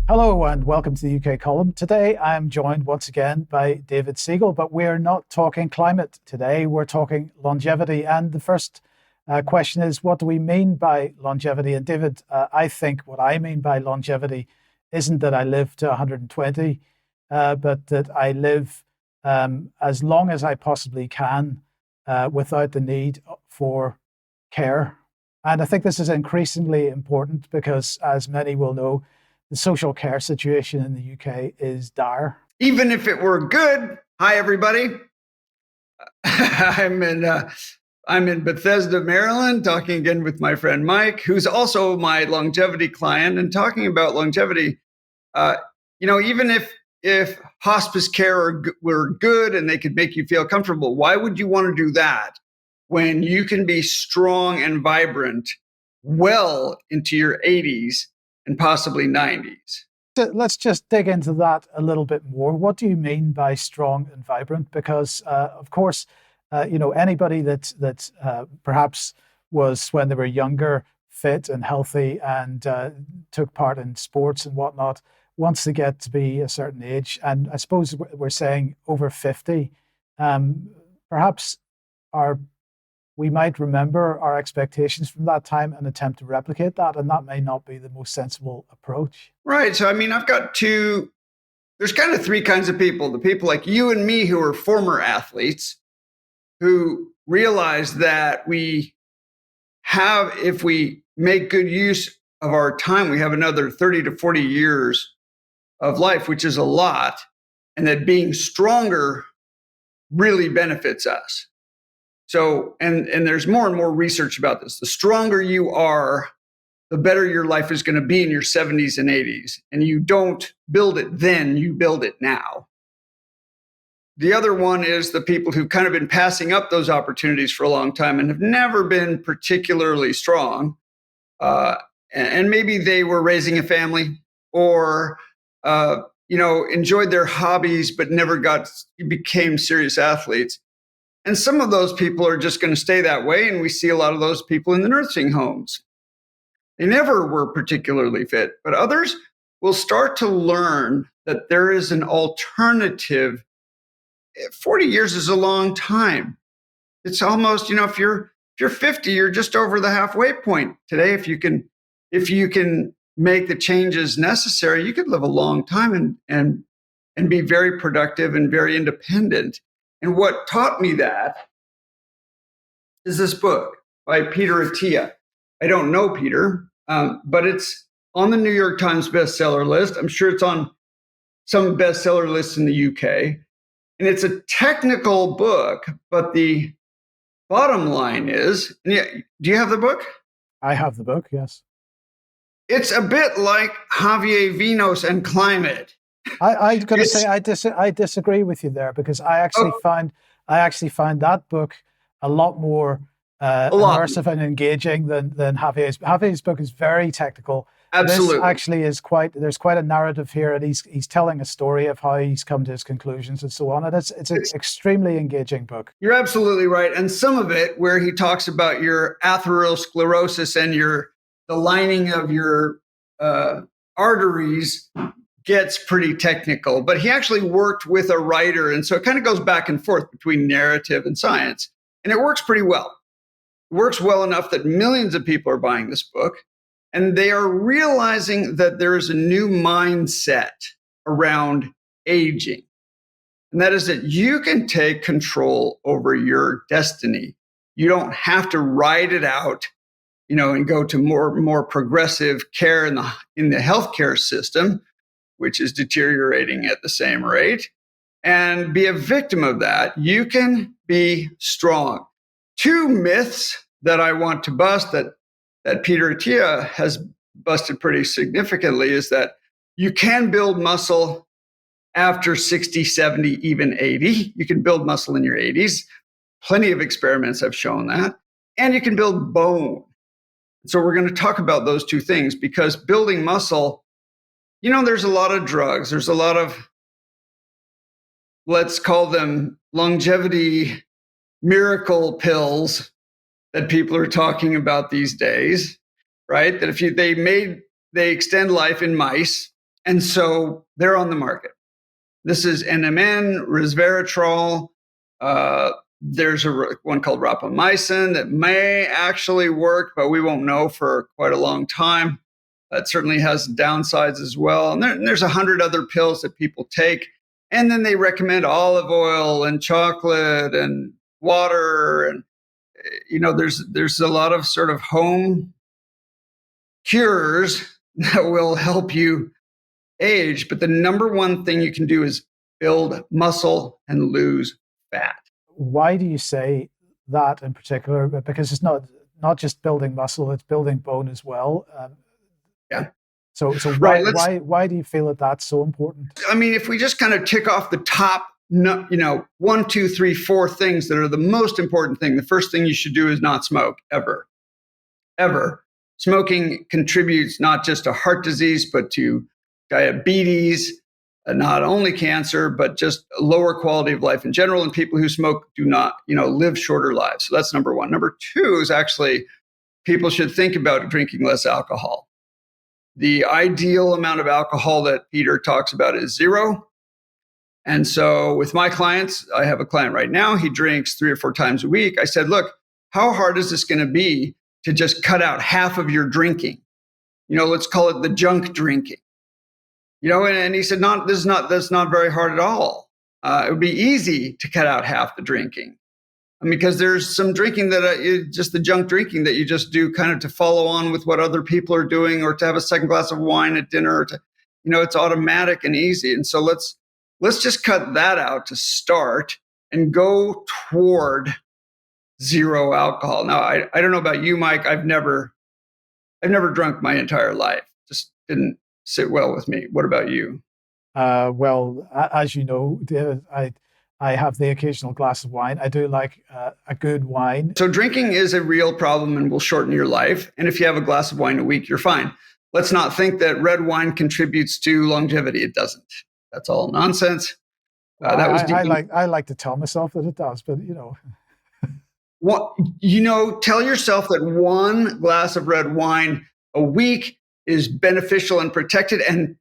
Hello and welcome to the UK column. Today I'm joined once again by David Siegel, but we're not talking climate today. We're talking longevity. And the first question is, what do we mean by longevity? And David, I think what I mean by longevity isn't that I live to 120, but that I live as long as I possibly can without the need for care. And I think this is increasingly important because, as many will know, the social care situation in the UK is dire. Even if it were good. Hi, everybody. I'm in Bethesda, Maryland, talking again with my friend Mike, who's also my longevity client, and talking about longevity. Even if hospice care were good and they could make you feel comfortable, why would you want to do that when you can be strong and vibrant well into your 80s? And possibly 90s. Let's just dig into that a little bit more. What do you mean by strong and vibrant? Because, of course, anybody that perhaps was, when they were younger, fit and healthy and took part in sports and whatnot, wants to get to be a certain age. And I suppose we're saying over 50, perhaps we might remember our expectations from that time and attempt to replicate that. And that may not be the most sensible approach. Right. So, there's kind of three kinds of people. The people like you and me who are former athletes who realize that if we make good use of our time, we have another 30 to 40 years of life, which is a lot. And that being stronger really benefits us. So, and there's more and more research about this. The stronger you are, the better your life is going to be in your 70s and 80s. And you don't build it then, you build it now. The other one is the people who've kind of been passing up those opportunities for a long time and have never been particularly strong. And maybe they were raising a family or, enjoyed their hobbies, but never became serious athletes. And some of those people are just going to stay that way. And we see a lot of those people in the nursing homes. They never were particularly fit, but others will start to learn that there is an alternative. 40 years is a long time. It's almost, if you're 50, you're just over the halfway point. Today, if you can make the changes necessary, you could live a long time and be very productive and very independent. And what taught me that is this book by Peter Attia. I don't know Peter, but it's on the New York Times bestseller list. I'm sure it's on some bestseller lists in the UK. And it's a technical book, but the bottom line is, do you have the book? I have the book, yes. It's a bit like Javier Vinos and climate. I'm going to say I disagree with you there because I actually find that book a lot more immersive and engaging than Javier's. Javier's book is very technical. Absolutely. This actually there's quite a narrative here, and he's telling a story of how he's come to his conclusions and so on. And it's an extremely engaging book. You're absolutely right. And some of it where he talks about your atherosclerosis and the lining of your arteries gets pretty technical, but he actually worked with a writer. And so it kind of goes back and forth between narrative and science. And it works pretty well. It works well enough that millions of people are buying this book. And they are realizing that there is a new mindset around aging. And that is that you can take control over your destiny. You don't have to ride it out, and go to more progressive care in the healthcare system, which is deteriorating at the same rate, and be a victim of that. You can be strong. Two myths that I want to bust that Peter Attia has busted pretty significantly is that you can build muscle after 60, 70, even 80. You can build muscle in your 80s. Plenty of experiments have shown that. And you can build bone. So we're going to talk about those two things because building muscle, there's a lot of drugs. There's a lot of, let's call them longevity miracle pills that people are talking about these days, right? That they extend life in mice And so they're on the market. This is NMN, resveratrol. There's one called rapamycin that may actually work, but we won't know for quite a long time. That certainly has downsides as well. And there's 100 other pills that people take. And then they recommend olive oil and chocolate and water. And, there's a lot of sort of home cures that will help you age. But the number one thing you can do is build muscle and lose fat. Why do you say that in particular? Because it's not just building muscle, it's building bone as well. Yeah. So why do you feel that that's so important? I mean, if we just kind of tick off the top, 1, 2, 3, 4 things that are the most important thing. The first thing you should do is not smoke ever. Smoking contributes not just to heart disease, but to diabetes, not only cancer, but just a lower quality of life in general. And people who smoke do not, live shorter lives. So that's number one. Number two is actually people should think about drinking less alcohol. The ideal amount of alcohol that Peter talks about is 0. And so with my clients, I have a client right now, he drinks 3 or 4 times a week. I said, look, how hard is this going to be to just cut out half of your drinking? Let's call it the junk drinking. And he said, that's not very hard at all. It would be easy to cut out half the drinking. Because there's some drinking that just the junk drinking that you just do kind of to follow on with what other people are doing, or to have a second glass of wine at dinner, or it's automatic and easy. And so let's just cut that out to start and go toward 0 alcohol. Now, I don't know about you, Mike. I've never drunk my entire life. Just didn't sit well with me. What about you? Well, as you know, David, I have the occasional glass of wine. I do like a good wine. So drinking is a real problem and will shorten your life. And if you have a glass of wine a week, you're fine. Let's not think that red wine contributes to longevity. It doesn't. That's all nonsense. I like to tell myself that it does, but tell yourself that 1 glass of red wine a week is beneficial and protective, and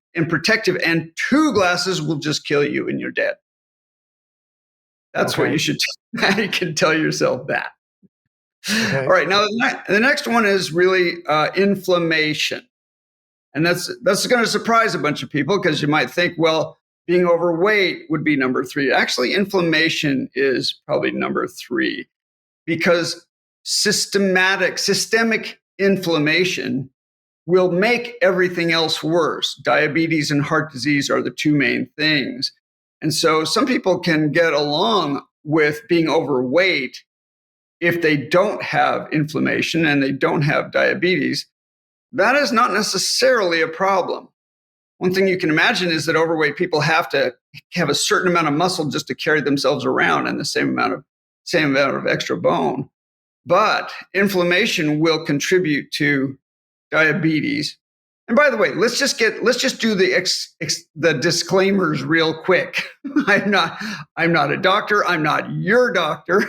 2 glasses will just kill you and you're dead. That's what you should. You can tell yourself that. Okay. All right. Now the next one is really inflammation, and that's going to surprise a bunch of people, because you might think, well, being overweight would be number 3. Actually, inflammation is probably number 3, because systemic inflammation will make everything else worse. Diabetes and heart disease are the 2 main things. And so some people can get along with being overweight if they don't have inflammation and they don't have diabetes. That is not necessarily a problem. One thing you can imagine is that overweight people have to have a certain amount of muscle just to carry themselves around, and the same amount of extra bone. But inflammation will contribute to diabetes. And by the way, let's just do the disclaimers real quick. I'm not a doctor. I'm not your doctor.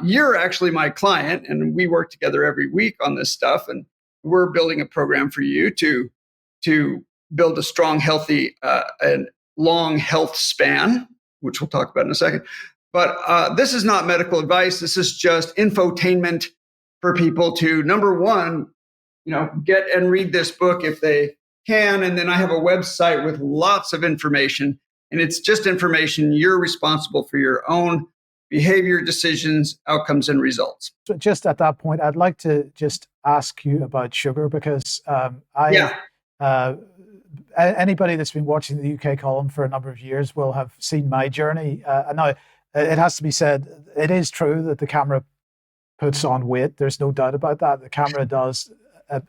You're actually my client, and we work together every week on this stuff. And we're building a program for you to build a strong, healthy, and long health span, which we'll talk about in a second. But this is not medical advice. This is just infotainment for people to, number one, get and read this book if they can. And then I have a website with lots of information, and it's just information. You're responsible for your own behavior, decisions, outcomes, and results. So just at that point, I'd like to just ask you about sugar, because anybody that's been watching the UK column for a number of years will have seen my journey. And now it has to be said, it is true that the camera puts on weight. There's no doubt about that. The camera does.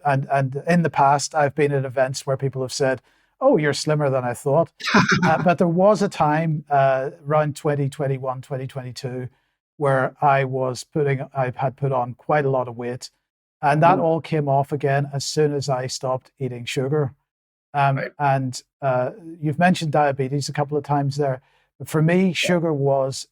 And in the past, I've been at events where people have said, "Oh, you're slimmer than I thought." But there was a time around 2021, 2022, where I had put on quite a lot of weight. And that all came off again as soon as I stopped eating sugar. Right. And you've mentioned diabetes a couple of times there. But for me, sugar was,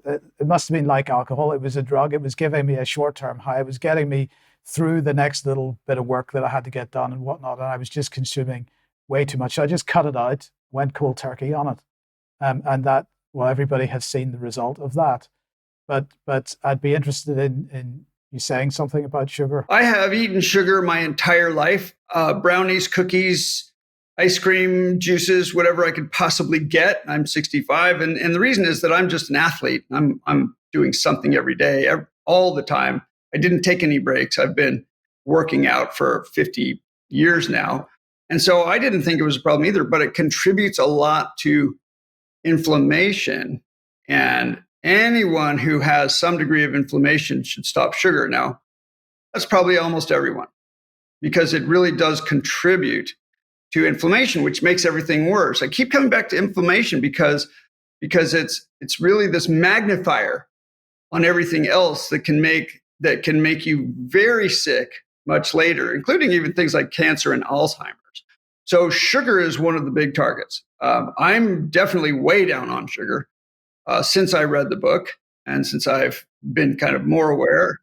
it must have been like alcohol. It was a drug. It was giving me a short-term high. It was getting me through the next little bit of work that I had to get done and whatnot. And I was just consuming way too much. So I just cut it out, went cold turkey on it. And that, well, everybody has seen the result of that. But I'd be interested in you saying something about sugar. I have eaten sugar my entire life, brownies, cookies, ice cream, juices, whatever I could possibly get. I'm 65. And the reason is that I'm just an athlete. I'm doing something every day, all the time. I didn't take any breaks. I've been working out for 50 years now. And so I didn't think it was a problem either, but it contributes a lot to inflammation. And anyone who has some degree of inflammation should stop sugar. Now, that's probably almost everyone, because it really does contribute to inflammation, which makes everything worse. I keep coming back to inflammation because it's really this magnifier on everything else that can make you very sick much later, including even things like cancer and Alzheimer's. So sugar is one of the big targets. I'm definitely way down on sugar since I read the book and since I've been kind of more aware.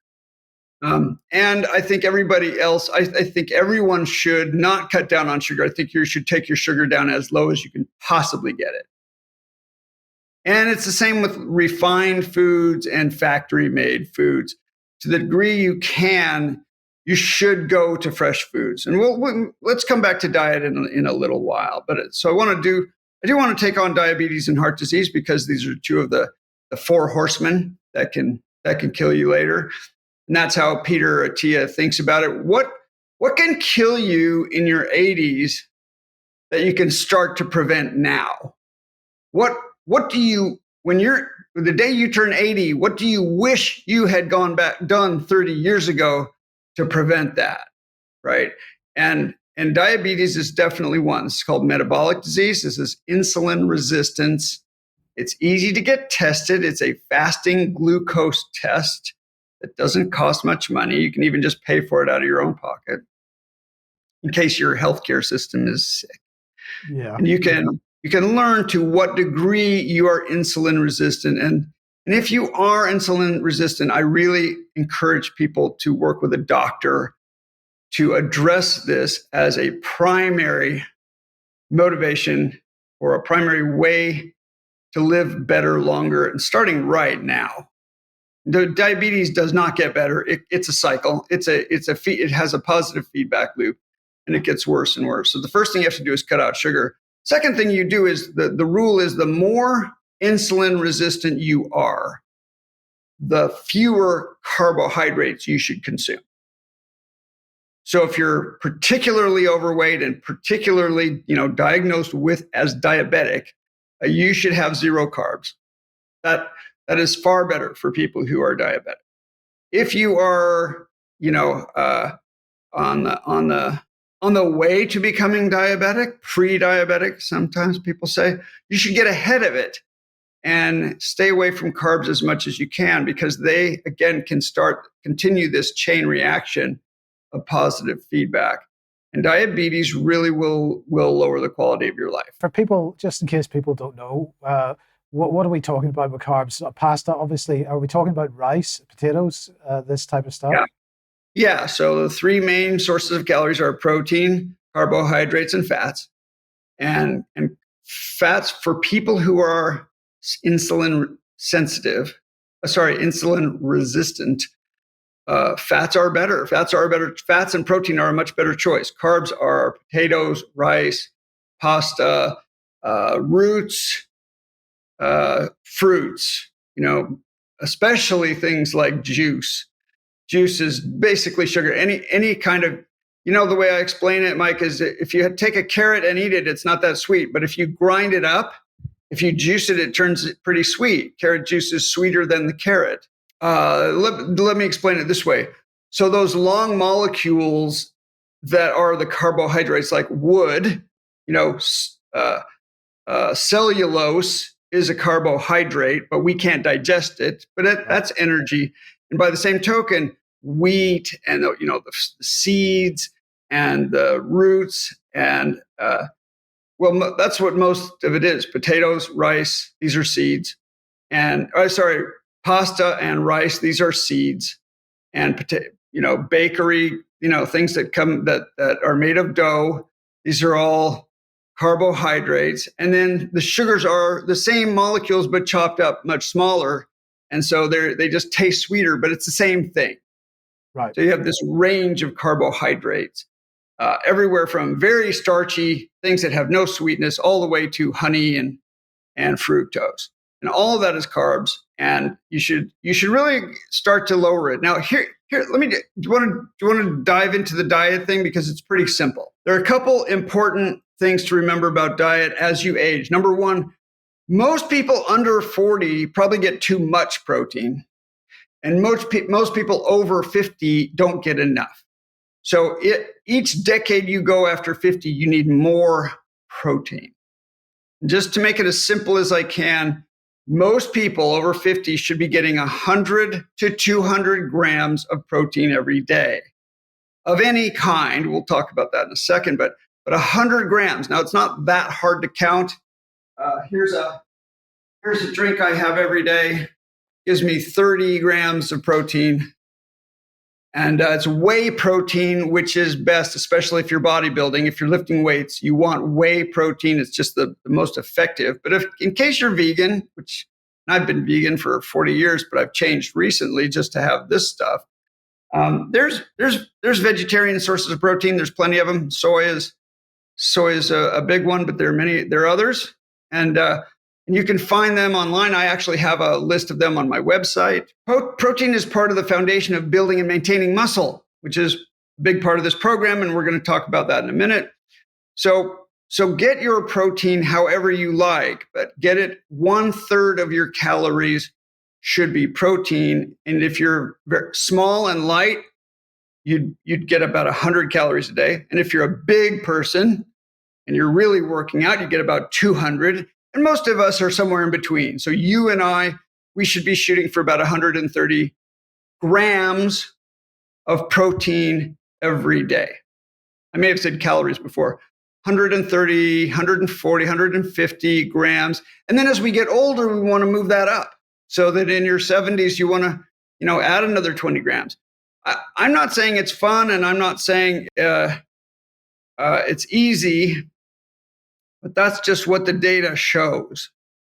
And I think everybody else, I think everyone should not cut down on sugar. I think you should take your sugar down as low as you can possibly get it. And it's the same with refined foods and factory made foods. To the degree you can, you should go to fresh foods. And let's come back to diet in a little while. So I do want to take on diabetes and heart disease, because these are two of the four horsemen that can kill you later. And that's how Peter Attia thinks about it. What can kill you in your 80s that you can start to prevent now? What do you, the day you turn 80, what do you wish you had done 30 years ago to prevent that, right? And diabetes is definitely one. It's called metabolic disease. This is insulin resistance. It's easy to get tested. It's a fasting glucose test. It doesn't cost much money. You can even just pay for it out of your own pocket in case your healthcare system is sick. Yeah. And you can learn to what degree you are insulin resistant. And if you are insulin resistant, I really encourage people to work with a doctor to address this as a primary motivation or a primary way to live better, longer, and starting right now. The diabetes does not get better. It's a cycle. It has a positive feedback loop, and it gets worse and worse. So the first thing you have to do is cut out sugar. Second thing you do is the rule is the more insulin resistant you are, the fewer carbohydrates you should consume. So if you're particularly overweight and particularly diagnosed as diabetic, you should have zero carbs. That is far better for people who are diabetic. If you are, on the way to becoming diabetic, pre-diabetic, sometimes people say, you should get ahead of it and stay away from carbs as much as you can, because they, again, can continue this chain reaction of positive feedback. And diabetes really will lower the quality of your life. For people, just in case people don't know, what are we talking about with carbs? Pasta, obviously. Are we talking about rice, potatoes, this type of stuff? Yeah. So the three main sources of calories are protein, carbohydrates, and fats. And fats for people who are insulin resistant. Fats are better. Fats and protein are a much better choice. Carbs are potatoes, rice, pasta, roots, fruits, especially things like juice. Juice is basically sugar. Any kind of, the way I explain it, Mike, is if you take a carrot and eat it, it's not that sweet. But if you grind it up, if you juice it, it turns pretty sweet. Carrot juice is sweeter than the carrot. Let me explain it this way. So those long molecules that are the carbohydrates, like wood, cellulose is a carbohydrate, but we can't digest it. But that's energy. And by the same token, wheat and the seeds and the roots and that's what most of it is. Potatoes, rice, these are seeds. And pasta and rice, these are seeds. And bakery, things that are made of dough, these are all carbohydrates, and then the sugars are the same molecules but chopped up much smaller, and so they just taste sweeter, but it's the same thing. Right. So you have this range of carbohydrates, everywhere from very starchy things that have no sweetness all the way to honey and fructose, and all of that is carbs. And you should really start to lower it. Now here, let me. Do you want to dive into the diet thing, because it's pretty simple. There are a couple important things to remember about diet as you age. Number one, most people under 40 probably get too much protein, and most people over 50 don't get enough. So each decade you go after 50, you need more protein. Just to make it as simple as I can, most people over 50 should be getting 100 to 200 grams of protein every day of any kind. We'll talk about that in a second, but 100 grams. Now, it's not that hard to count. Here's a drink I have every day. Gives me 30 grams of protein. And it's whey protein, which is best, especially if you're bodybuilding. If you're lifting weights, you want whey protein. It's just the most effective. But in case you're vegan, which I've been vegan for 40 years, but I've changed recently just to have this stuff. There's vegetarian sources of protein. There's plenty of them. Soy is a big one, but there are others. And you can find them online. I actually have a list of them on my website. Protein is part of the foundation of building and maintaining muscle, which is a big part of this program, and we're going to talk about that in a minute. So get your protein however you like, but get it 1/3 of your calories should be protein. And if you're very small and light, you'd get about 100 calories a day. And if you're a big person and you're really working out, you get about 200. And most of us are somewhere in between. So you and I, we should be shooting for about 130 grams of protein every day. I may have said calories before. 130, 140, 150 grams. And then as we get older, we want to move that up so that in your 70s, you want to, add another 20 grams. I'm not saying it's fun, and I'm not saying it's easy. But that's just what the data shows.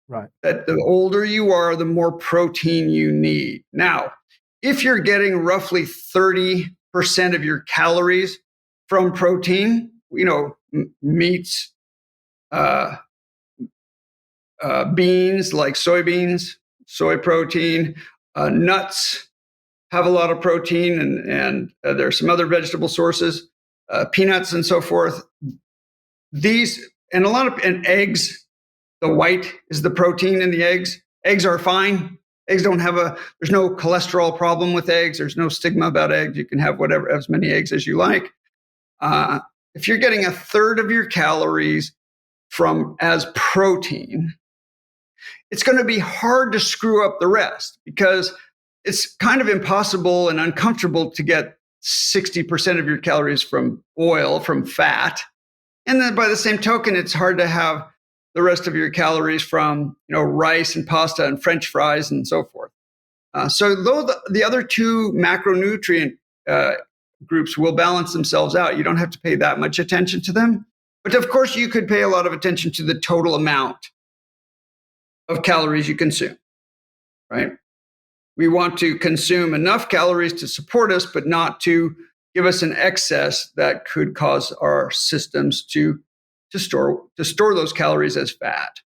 Right. That the older you are, the more protein you need. Now, if you're getting roughly 30% of your calories from protein, meats, beans like soybeans, soy protein, nuts have a lot of protein, and there are some other vegetable sources, peanuts and so forth. These and eggs, the white is the protein in the eggs. Eggs are fine. Eggs there's no cholesterol problem with eggs. There's no stigma about eggs. You can have as many eggs as you like. If you're getting 1/3 of your calories as protein, it's going to be hard to screw up the rest, because it's kind of impossible and uncomfortable to get 60% of your calories from oil, from fat. And then by the same token, it's hard to have the rest of your calories from rice and pasta and French fries and so forth. So though the other two macronutrient groups will balance themselves out, you don't have to pay that much attention to them. But of course, you could pay a lot of attention to the total amount of calories you consume, right? We want to consume enough calories to support us, but not to give us an excess that could cause our systems to store those calories as fat,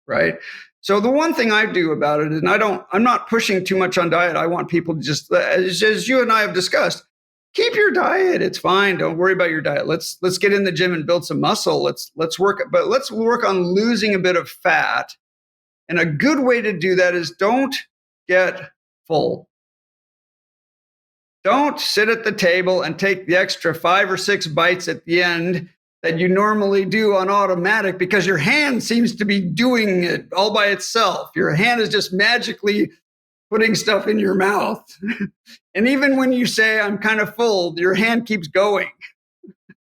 right? So the one thing I do about it, and I'm not pushing too much on diet. I want people to just, as you and I have discussed, keep your diet. It's fine. Don't worry about your diet. Let's get in the gym and build some muscle. Let's work on losing a bit of fat. And a good way to do that is don't get full. Don't sit at the table and take the extra 5 or 6 bites at the end that you normally do on automatic, because your hand seems to be doing it all by itself. Your hand is just magically putting stuff in your mouth. And even when you say, I'm kind of full, your hand keeps going.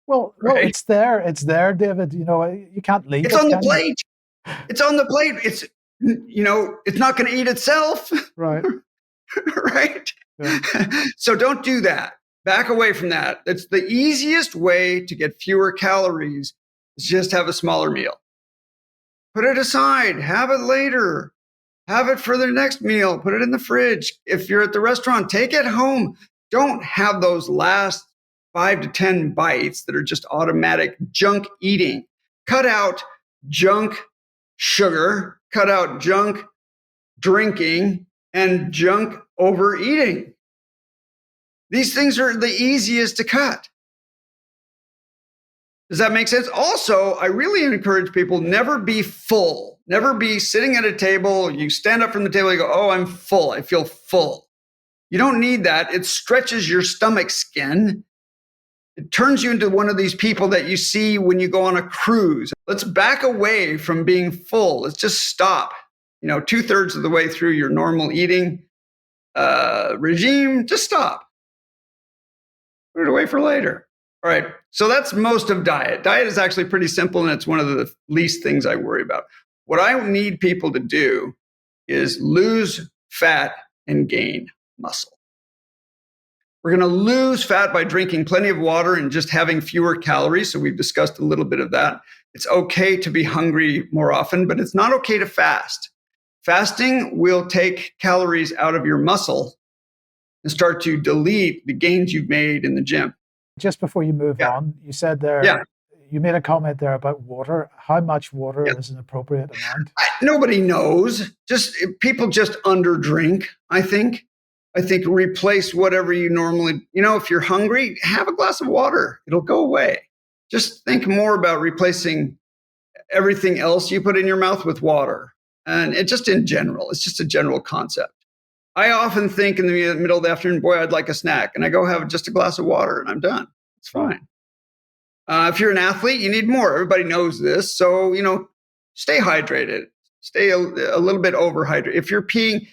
Well, right? It's there, David. You can't leave it. It's on the plate. It's on the plate. It's, it's not going to eat itself. Right. Right? Yeah. So don't do that. Back away from that. It's the easiest way to get fewer calories just have a smaller meal. Put it aside, have it later. Have it for the next meal. Put it in the fridge. If you're at the restaurant, take it home. Don't have those last 5 to 10 bites that are just automatic junk eating. Cut out junk sugar, cut out junk drinking, and junk overeating. These things are the easiest to cut. Does that make sense? Also, I really encourage people never be full. Never be sitting at a table. You stand up from the table, you go, oh, I'm full. I feel full. You don't need that. It stretches your stomach skin. It turns you into one of these people that you see when you go on a cruise. Let's back away from being full. Let's just stop. 2/3 of the way through your normal eating regime, just stop. Put it away for later. All right. So that's most of diet. Diet is actually pretty simple, and it's one of the least things I worry about. What I need people to do is lose fat and gain muscle. We're going to lose fat by drinking plenty of water and just having fewer calories. So we've discussed a little bit of that. It's okay to be hungry more often, but it's not okay to fast. Fasting will take calories out of your muscle and start to delete the gains you've made in the gym. Just before you move on, you said there, you made a comment there about water. How much water is an appropriate amount? Nobody knows. People just underdrink, I think. Replace whatever you normally, if you're hungry, have a glass of water. It'll go away. Just think more about replacing everything else you put in your mouth with water. And it's just in general, it's just a general concept. I often think in the middle of the afternoon, boy, I'd like a snack. And I go have just a glass of water and I'm done. It's fine. If you're an athlete, you need more. Everybody knows this. So, stay hydrated. Stay a little bit overhydrated. If your pee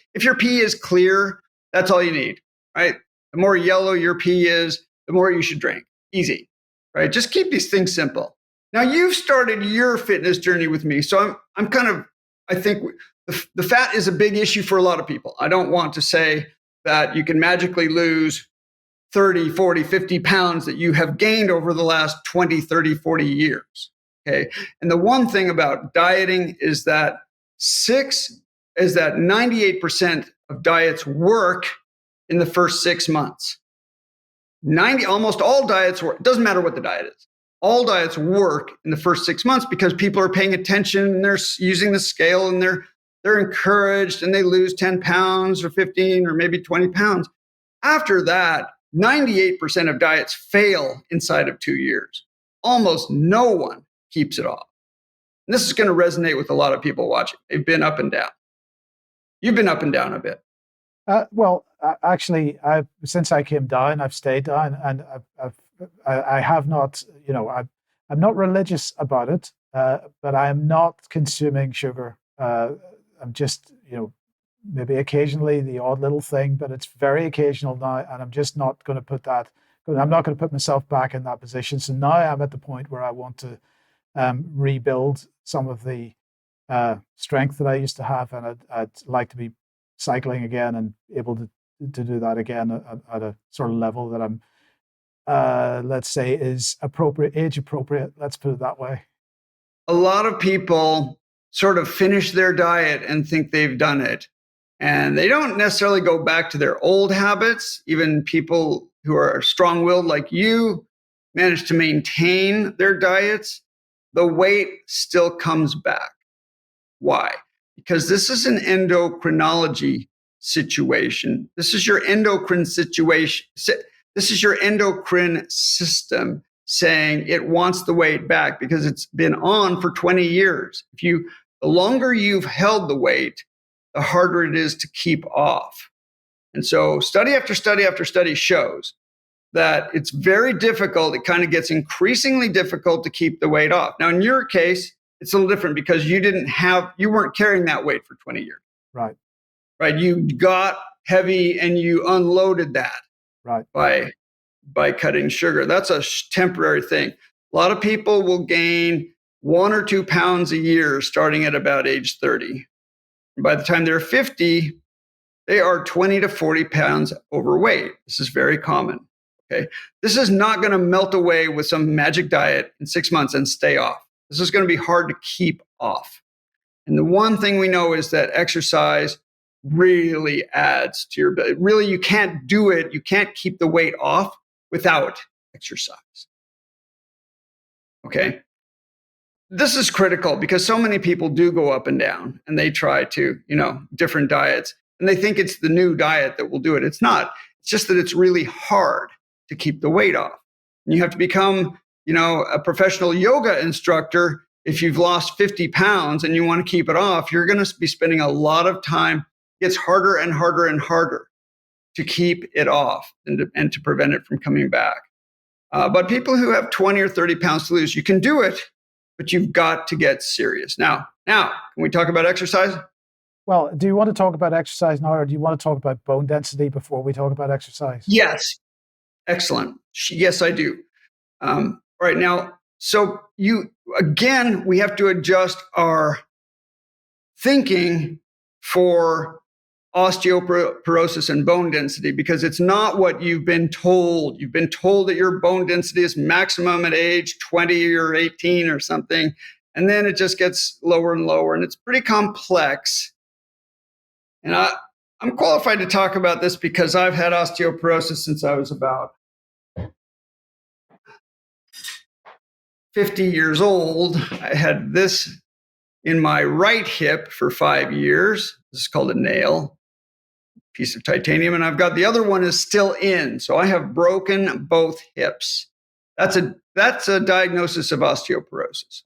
is clear, that's all you need, right? The more yellow your pee is, the more you should drink. Easy, right? Just keep these things simple. Now, you've started your fitness journey with me. So I think the fat is a big issue for a lot of people. I don't want to say that you can magically lose 30, 40, 50 pounds that you have gained over the last 20, 30, 40 years. Okay. And the one thing about dieting is that 98% of diets work in the first 6 months. Almost all diets work. It doesn't matter what the diet is. All diets work in the first 6 months because people are paying attention and they're using the scale and they're encouraged and they lose 10 pounds or 15 or maybe 20 pounds. After that, 98% of diets fail inside of 2 years. Almost no one keeps it off. And this is going to resonate with a lot of people watching. They've been up and down. You've been up and down a bit. Actually, since I came down, I've stayed down, and I have not. I'm not religious about it, but I am not consuming sugar. I'm just, maybe occasionally the odd little thing, but it's very occasional now, and I'm just not going to put that. I'm not going to put myself back in that position. So now I'm at the point where I want to rebuild some of the strength that I used to have, and I'd like to be cycling again and able to do that again at a sort of level that I'm, let's say, is appropriate, age appropriate. Let's put it that way. A lot of people sort of finish their diet and think they've done it, and they don't necessarily go back to their old habits. Even people who are strong-willed like you manage to maintain their diets. The weight still comes back. Why? Because this is an endocrinology situation. This is your endocrine situation. This is your endocrine system saying it wants the weight back because it's been on for 20 years. The longer you've held the weight, the harder it is to keep off. And so study after study after study shows that it's very difficult. It kind of gets increasingly difficult to keep the weight off. Now, in your case, it's a little different because you weren't carrying that weight for 20 years. Right. Right. You got heavy and you unloaded that. Right. By cutting sugar. That's a temporary thing. A lot of people will gain 1 or 2 pounds a year starting at about age 30. And by the time they're 50, they are 20 to 40 pounds overweight. This is very common. Okay. This is not going to melt away with some magic diet in 6 months and stay off. This is going to be hard to keep off. And the one thing we know is that exercise really adds to your ability. Really, you can't do it. You can't keep the weight off without exercise. Okay. This is critical because so many people do go up and down and they try to, different diets, and they think it's the new diet that will do it. It's not. It's just that it's really hard to keep the weight off. And you have to become, a professional yoga instructor. If you've lost 50 pounds and you want to keep it off, you're going to be spending a lot of time. It gets harder and harder and harder to keep it off and to prevent it from coming back. But people who have 20 or 30 pounds to lose, you can do it, but you've got to get serious. Now, can we talk about exercise? Well, do you want to talk about exercise now, or do you want to talk about bone density before we talk about exercise? Yes. Excellent. Yes, I do. Right now, so we have to adjust our thinking for osteoporosis and bone density, because it's not what you've been told. You've been told that your bone density is maximum at age 20 or 18 or something, and then it just gets lower and lower, and it's pretty complex. And I'm qualified to talk about this because I've had osteoporosis since I was about 50 years old. I had this in my right hip for 5 years. This is called a nail, piece of titanium, and I've got the other one is still in. So I have broken both hips. That's a diagnosis of osteoporosis.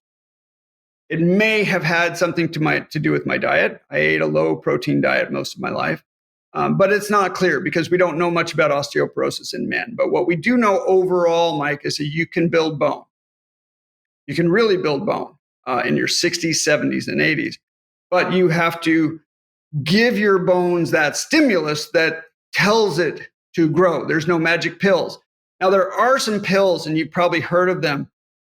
It may have had something to do with my diet. I ate a low protein diet most of my life, but it's not clear because we don't know much about osteoporosis in men. But what we do know overall, Mike, is that you can build bone. You can really build bone in your 60s, 70s, and 80s, but you have to give your bones that stimulus that tells it to grow. There's no magic pills. Now, there are some pills, and you've probably heard of them.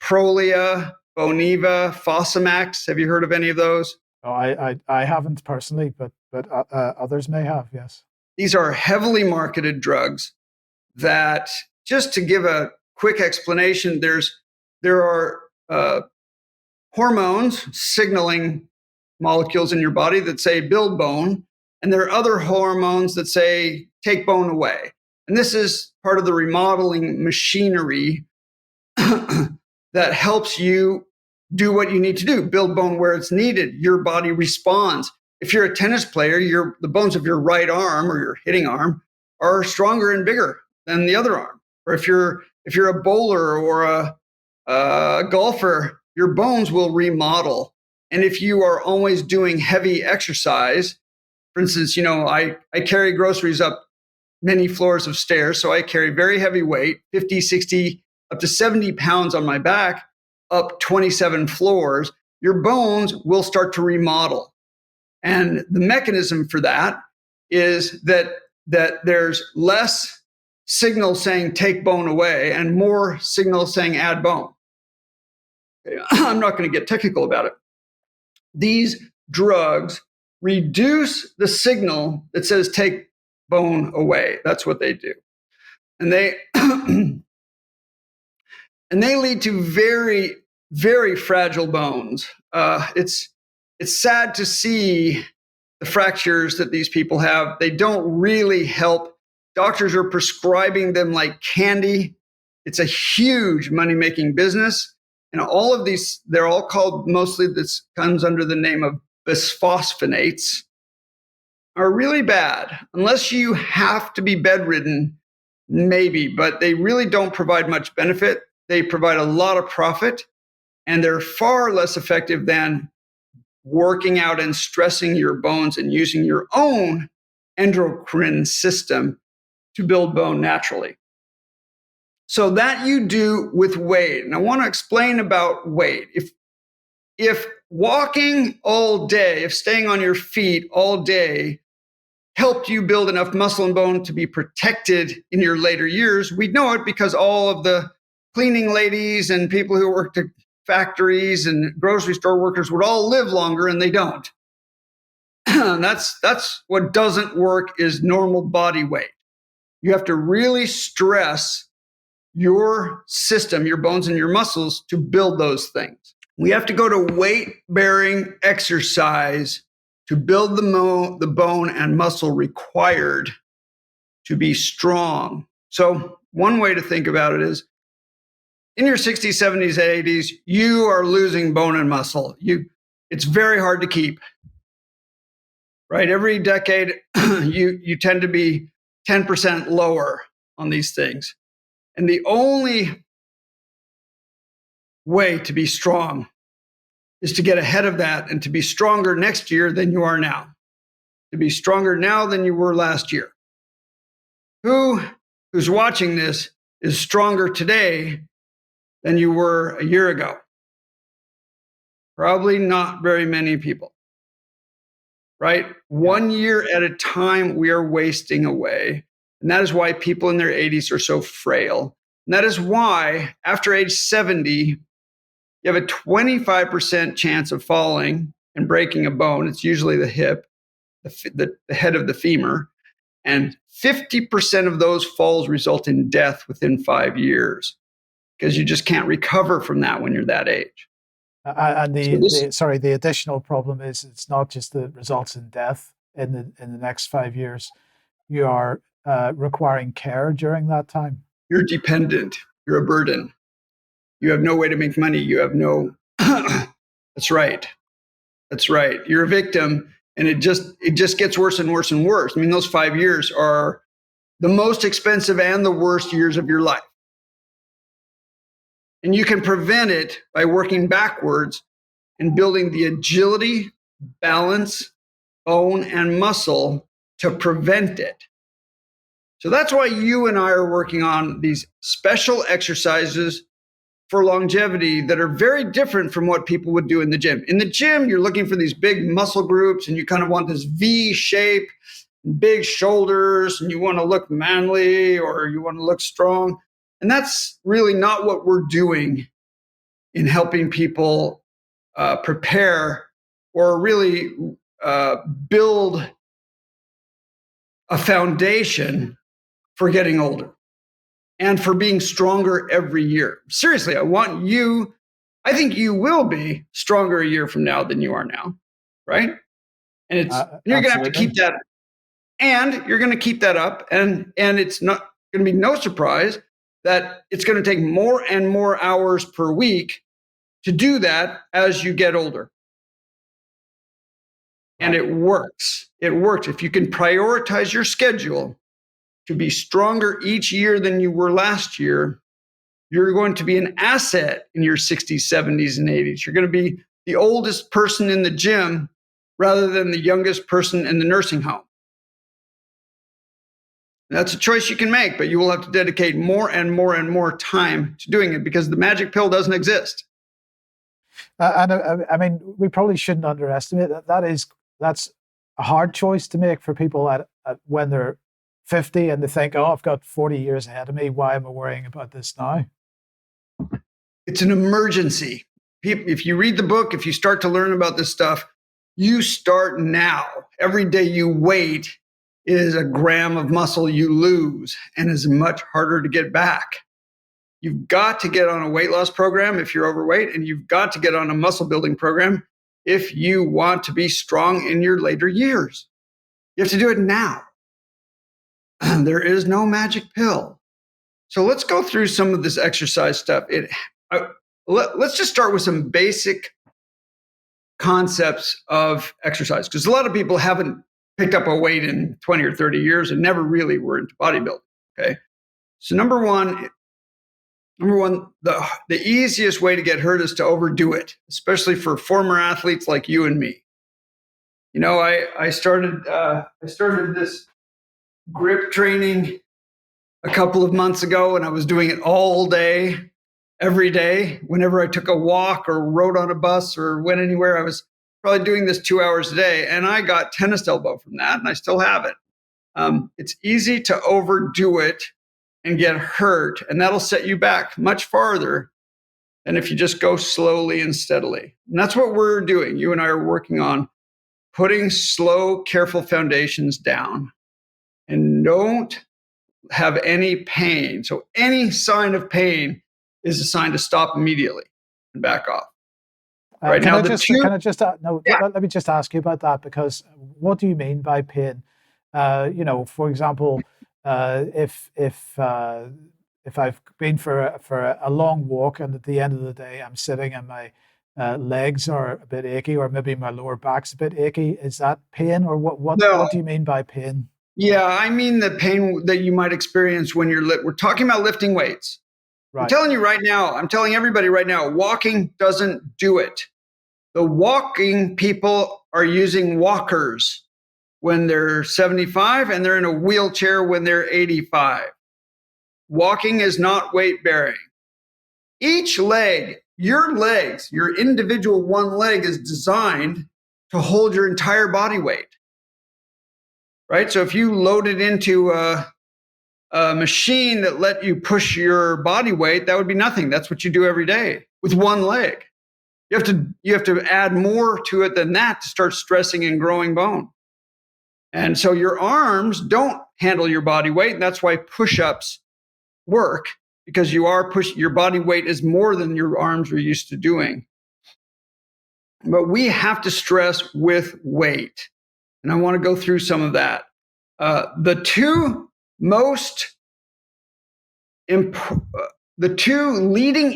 Prolia, Boniva, Fosamax. Have you heard of any of those? Oh, I haven't personally, but others may have, yes. These are heavily marketed drugs that, just to give a quick explanation, there are hormones, signaling molecules in your body that say build bone, and there are other hormones that say take bone away. And this is part of the remodeling machinery that helps you do what you need to do, build bone where it's needed. Your body responds. If you're a tennis player, the bones of your right arm or your hitting arm are stronger and bigger than the other arm. Or if you're a bowler or a golfer, your bones will remodel. And if you are always doing heavy exercise, for instance, I carry groceries up many floors of stairs, so I carry very heavy weight, 50, 60, up to 70 pounds on my back, up 27 floors, your bones will start to remodel. And the mechanism for that is that there's less signal saying take bone away and more signal saying add bone. I'm not going to get technical about it. These drugs reduce the signal that says take bone away. That's what they do. And they and they lead to very, very fragile bones. It's sad to see the fractures that these people have. They don't really help. Doctors are prescribing them like candy. It's a huge money-making business. And all of these, they're all called, mostly this comes under the name of bisphosphonates, are really bad. Unless you have to be bedridden, maybe, but they really don't provide much benefit. They provide a lot of profit, and they're far less effective than working out and stressing your bones and using your own endocrine system to build bone naturally. So that you do with weight. And I want to explain about weight. If walking all day, if staying on your feet all day helped you build enough muscle and bone to be protected in your later years, we know it because all of the cleaning ladies and people who worked at factories and grocery store workers would all live longer, and they don't. That's what doesn't work is normal body weight. You have to really stress your system, your bones and your muscles to build those things. We have to go to weight-bearing exercise to build the bone and muscle required to be strong. So one way to think about it is, in your 60s, 70s, 80s, you are losing bone and muscle. It's very hard to keep, right? Every decade, you tend to be 10% lower on these things. And the only way to be strong is to get ahead of that and to be stronger next year than you are now, to be stronger now than you were last year. Who's watching this is stronger today than you were a year ago? Probably not very many people, right? 1 year at a time, we are wasting away. And that is why people in their 80s are so frail. And that is why after age 70, you have a 25% chance of falling and breaking a bone. It's usually the hip, the head of the femur. And 50% of those falls result in death within 5 years, because you just can't recover from that when you're that age. And the additional problem is it's not just the results in death in the next 5 years. You are requiring care during that time. You're dependent. You're a burden. You have no way to make money. You have no. That's right. That's right. You're a victim, and it just gets worse and worse and worse. I mean, those 5 years are the most expensive and the worst years of your life. And you can prevent it by working backwards and building the agility, balance, bone, and muscle to prevent it. So that's why you and I are working on these special exercises for longevity that are very different from what people would do in the gym. In the gym, you're looking for these big muscle groups and you kind of want this V shape, big shoulders, and you want to look manly or you want to look strong. And that's really not what we're doing in helping people prepare or really build a foundation for getting older and for being stronger every year. Seriously, I think you will be stronger a year from now than you are now, right? And you're going to have to keep that, and you're going to keep that up, and it's not going to be no surprise that it's going to take more and more hours per week to do that as you get older. And it works. It works. If you can prioritize your schedule to be stronger each year than you were last year, you're going to be an asset in your 60s, 70s, and 80s. You're going to be the oldest person in the gym rather than the youngest person in the nursing home. That's a choice you can make, but you will have to dedicate more and more and more time to doing it because the magic pill doesn't exist. And I mean, we probably shouldn't underestimate that. That's a hard choice to make for people at when they're 50 and they think, oh, I've got 40 years ahead of me. Why am I worrying about this now? It's an emergency. If you read the book, if you start to learn about this stuff, you start now. Every day you wait is a gram of muscle you lose and is much harder to get back. You've got to get on a weight loss program if you're overweight, and you've got to get on a muscle building program if you want to be strong in your later years. You have to do it now. There is no magic pill. So let's go through some of this exercise stuff. Let's just start with some basic concepts of exercise, because a lot of people haven't picked up a weight in 20 or 30 years and never really were into bodybuilding. Okay. So number one, the easiest way to get hurt is to overdo it, especially for former athletes like you and me. You know, I started this grip training a couple of months ago, and I was doing it all day, every day. Whenever I took a walk or rode on a bus or went anywhere, I was probably doing this 2 hours a day, and I got tennis elbow from that, and I still have it. It's easy to overdo it and get hurt, and that'll set you back much farther than if you just go slowly and steadily. And that's what we're doing. You and I are working on putting slow, careful foundations down, and don't have any pain. So any sign of pain is a sign to stop immediately and back off. Right Can now, I the just two, can I just no? yeah, Let me just ask you about that, because what do you mean by pain? For example, if I've been for a long walk, and at the end of the day I'm sitting and my legs are a bit achy, or maybe my lower back's a bit achy, is that pain, or no, what do you mean by pain? yeah, I mean the pain that you might experience when we're talking about lifting weights. I'm Right. telling you right now, I'm telling everybody right now, walking doesn't do it. The walking people are using walkers when they're 75, and they're in a wheelchair when they're 85. Walking is not weight bearing. Each leg, your legs, your individual one leg is designed to hold your entire body weight, right? So if you load it into a machine that let you push your body weight, that would be nothing. That's what you do every day with one leg. You have to add more to it than that to start stressing and growing bone. And so your arms don't handle your body weight, and that's why push-ups work, because your body weight is more than your arms are used to doing. But we have to stress with weight, and I want to go through some of that. The two most the two leading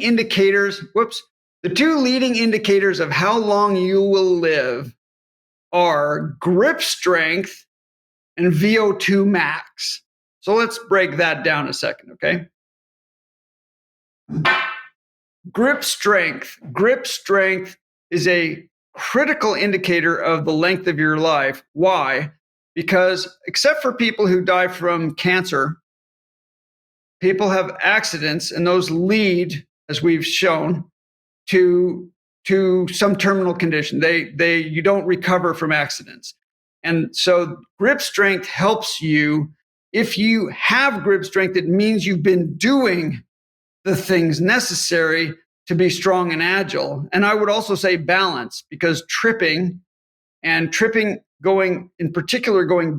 indicators of how long you will live are grip strength and VO2 max. So let's break that down a second, okay? Grip strength is a critical indicator of the length of your life. Why? Because except for people who die from cancer, people have accidents, and those lead, as we've shown, to some terminal condition. You don't recover from accidents. And so grip strength helps you. If you have grip strength, it means you've been doing the things necessary to be strong and agile. And I would also say balance, because tripping going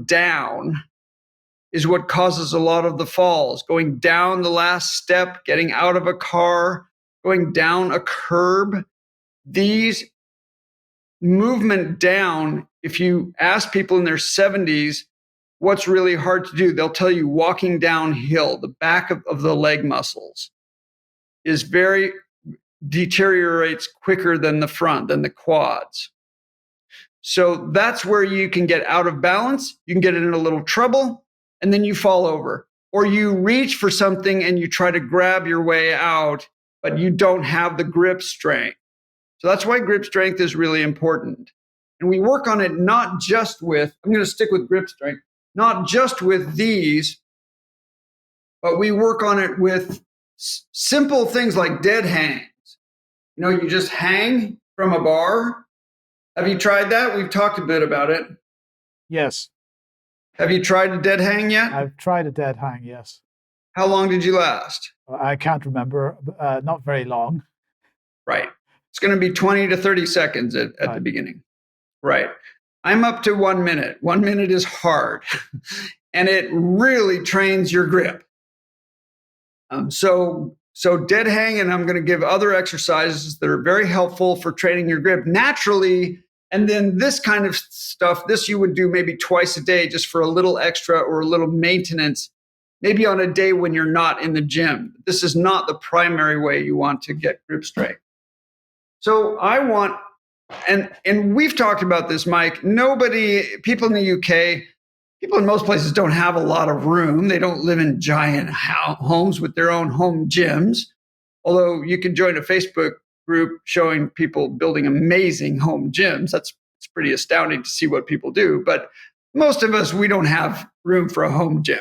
down is what causes a lot of the falls. Going down the last step, getting out of a car, going down a curb. These movement down, if you ask people in their 70s what's really hard to do, they'll tell you walking downhill, the back of the leg muscles deteriorates quicker than the front, than the quads. So that's where you can get out of balance. You can get in a little trouble, and then you fall over. Or you reach for something and you try to grab your way out, but you don't have the grip strength. So that's why grip strength is really important. And we work on it not just with, I'm going to stick with grip strength, not just with these, but we work on it with simple things like dead hangs. You just hang from a bar. Have you tried that? We've talked a bit about it. Yes. Have you tried a dead hang yet? I've tried a dead hang, yes. How long did you last? I can't remember, not very long. Right. It's going to be 20 to 30 seconds at the beginning. Right. I'm up to 1 minute. 1 minute is hard, and it really trains your grip. So dead hang, and I'm going to give other exercises that are very helpful for training your grip naturally. And then this kind of stuff, this you would do maybe twice a day, just for a little extra or a little maintenance, maybe on a day when you're not in the gym. This is not the primary way you want to get grip strength. So I want, and we've talked about this, Mike, people in the UK, people in most places don't have a lot of room. They don't live in giant homes with their own home gyms. Although you can join a Facebook group showing people building amazing home gyms. It's pretty astounding to see what people do. But most of us, we don't have room for a home gym.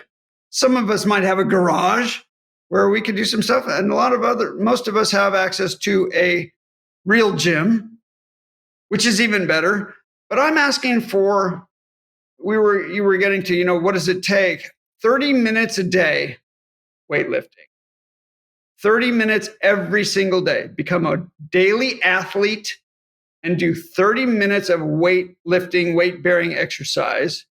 Some of us might have a garage where we could do some stuff. And most of us have access to a real gym, which is even better. But I'm asking for, you were getting to, what does it take? 30 minutes a day weightlifting. 30 minutes every single day. Become a daily athlete and do 30 minutes of weightlifting, weight-bearing exercise,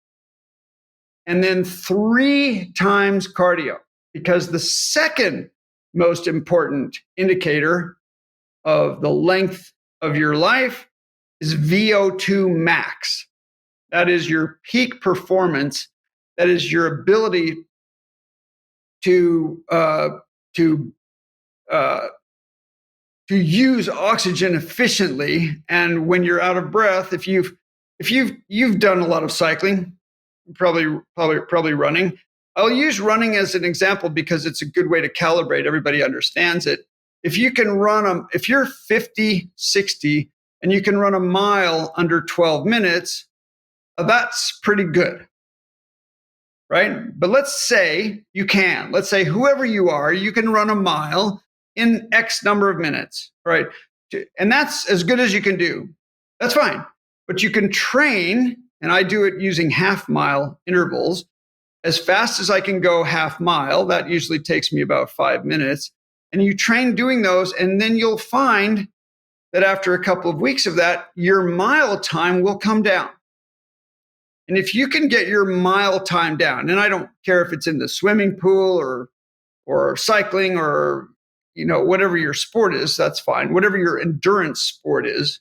and then 3 times cardio. Because the second most important indicator of the length of your life is VO2 max. That is your peak performance. That is your ability to use oxygen efficiently. And when you're out of breath, if you've done a lot of cycling, probably running. I'll use running as an example because it's a good way to calibrate. Everybody understands it. If you can if you're 50, 60, and you can run a mile under 12 minutes, that's pretty good, right? But let's say let's say whoever you are, you can run a mile in X number of minutes, right? And that's as good as you can do. That's fine. But you can train, and I do it using half-mile intervals. As fast as I can go half mile, that usually takes me about 5 minutes. And you train doing those, and then you'll find that after a couple of weeks of that, your mile time will come down. And if you can get your mile time down, and I don't care if it's in the swimming pool or cycling or whatever your sport is, that's fine. Whatever your endurance sport is,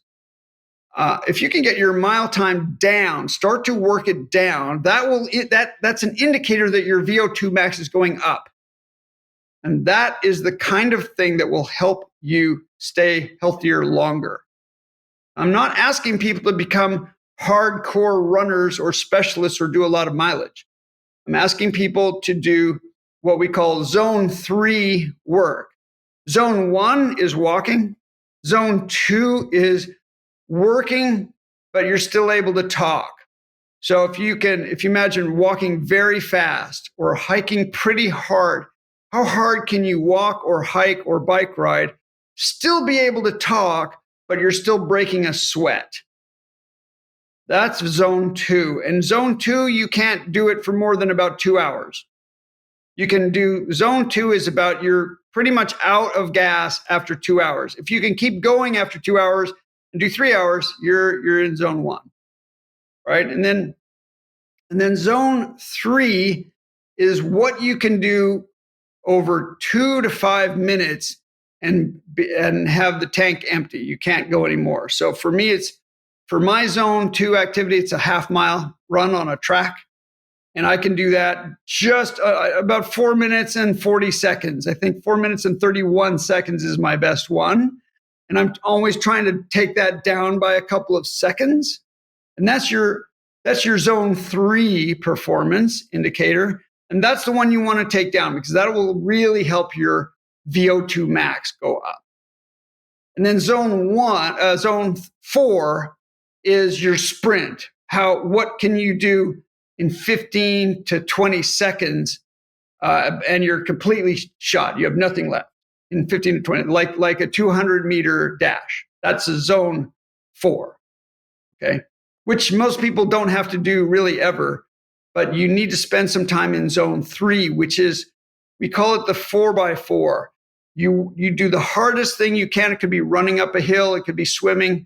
if you can get your mile time down, start to work it down, that's an indicator that your VO2 max is going up. And that is the kind of thing that will help you stay healthier longer. I'm not asking people to become hardcore runners or specialists or do a lot of mileage. I'm asking people to do what we call zone 3 work. Zone 1 is walking. Zone 2 is working, but you're still able to talk. So if you imagine walking very fast or hiking pretty hard, how hard can you walk or hike or bike ride, still be able to talk, but you're still breaking a sweat? That's zone 2. And zone 2, you can't do it for more than about 2 hours. You can do zone 2 is about you're pretty much out of gas after 2 hours. If you can keep going after 2 hours, and do 3 hours, you're in zone 1, right? And then zone 3 is what you can do over 2 to 5 minutes and have the tank empty. You can't go anymore. So for me, for my zone 2 activity, it's a half mile run on a track. And I can do that just about 4 minutes and 40 seconds. I think 4 minutes and 31 seconds is my best one. And I'm always trying to take that down by a couple of seconds. And that's your zone 3 performance indicator. And that's the one you want to take down because that will really help your VO2 max go up. And then zone 4 is your sprint. What can you do in 15 to 20 seconds and you're completely shot. You have nothing left in 15 to 20, like a 200-meter dash. That's a zone 4, okay? Which most people don't have to do really ever, but you need to spend some time in zone 3, which is, we call it the 4x4. You do the hardest thing you can. It could be running up a hill. It could be swimming.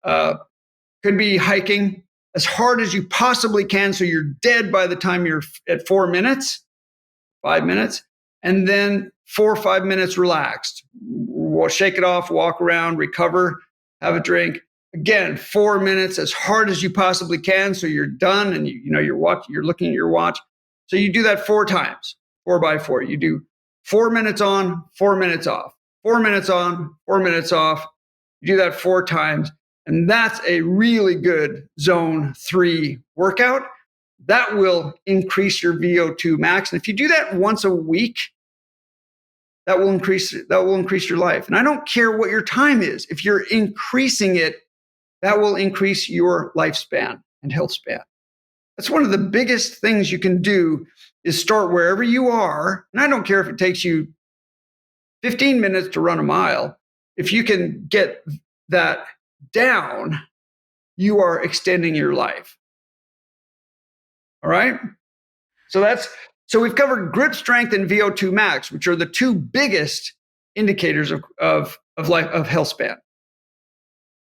Could be hiking as hard as you possibly can so you're dead by the time you're at 4 minutes, 5 minutes, and then 4 or 5 minutes relaxed. Shake it off, walk around, recover, have a drink. Again, 4 minutes as hard as you possibly can so you're done and you're looking at your watch. So you do that 4 times, 4x4. You do 4 minutes on, 4 minutes off, 4 minutes on, 4 minutes off. You do that 4 times. And that's a really good zone 3 workout. That will increase your VO2 max. And if you do that once a week, that will increase your life. And I don't care what your time is. If you're increasing it, that will increase your lifespan and health span. That's one of the biggest things you can do is start wherever you are. And I don't care if it takes you 15 minutes to run a mile. If you can get that down, you are extending your life. All right? So we've covered grip strength and VO2 max, which are the 2 biggest indicators of health span.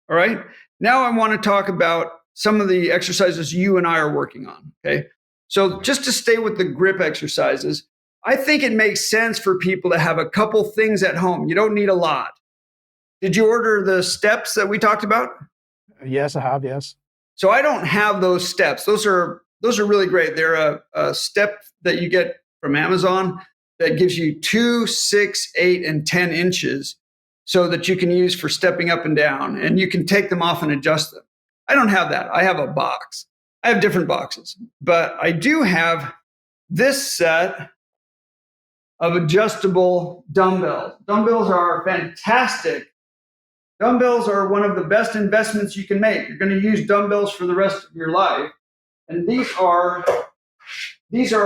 All right? Now I want to talk about some of the exercises you and I are working on, okay? So just to stay with the grip exercises, I think it makes sense for people to have a couple things at home. You don't need a lot. Did you order the steps that we talked about? Yes, I have. Yes. So I don't have those steps. Those are really great. They're a step that you get from Amazon that gives you 2, 6, 8, and 10 inches so that you can use for stepping up and down, and you can take them off and adjust them. I don't have that. I have a box. I have different boxes, but I do have this set of adjustable dumbbells. Dumbbells are fantastic. Dumbbells are one of the best investments you can make. You're going to use dumbbells for the rest of your life. And these are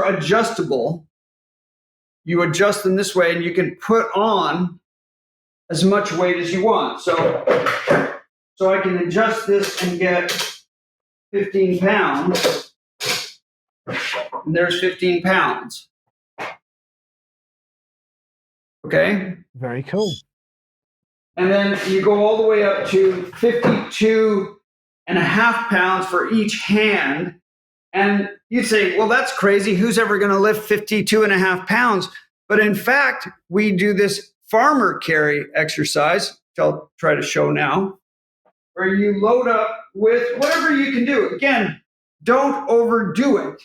adjustable. You adjust them this way and you can put on as much weight as you want. So I can adjust this and get 15 pounds. And there's 15 pounds. Okay? Very cool. And then you go all the way up to 52 and a half pounds for each hand. And you'd say, well, that's crazy. Who's ever going to lift 52 and a half pounds? But in fact, we do this farmer carry exercise, which I'll try to show now, where you load up with whatever you can do. Again, don't overdo it.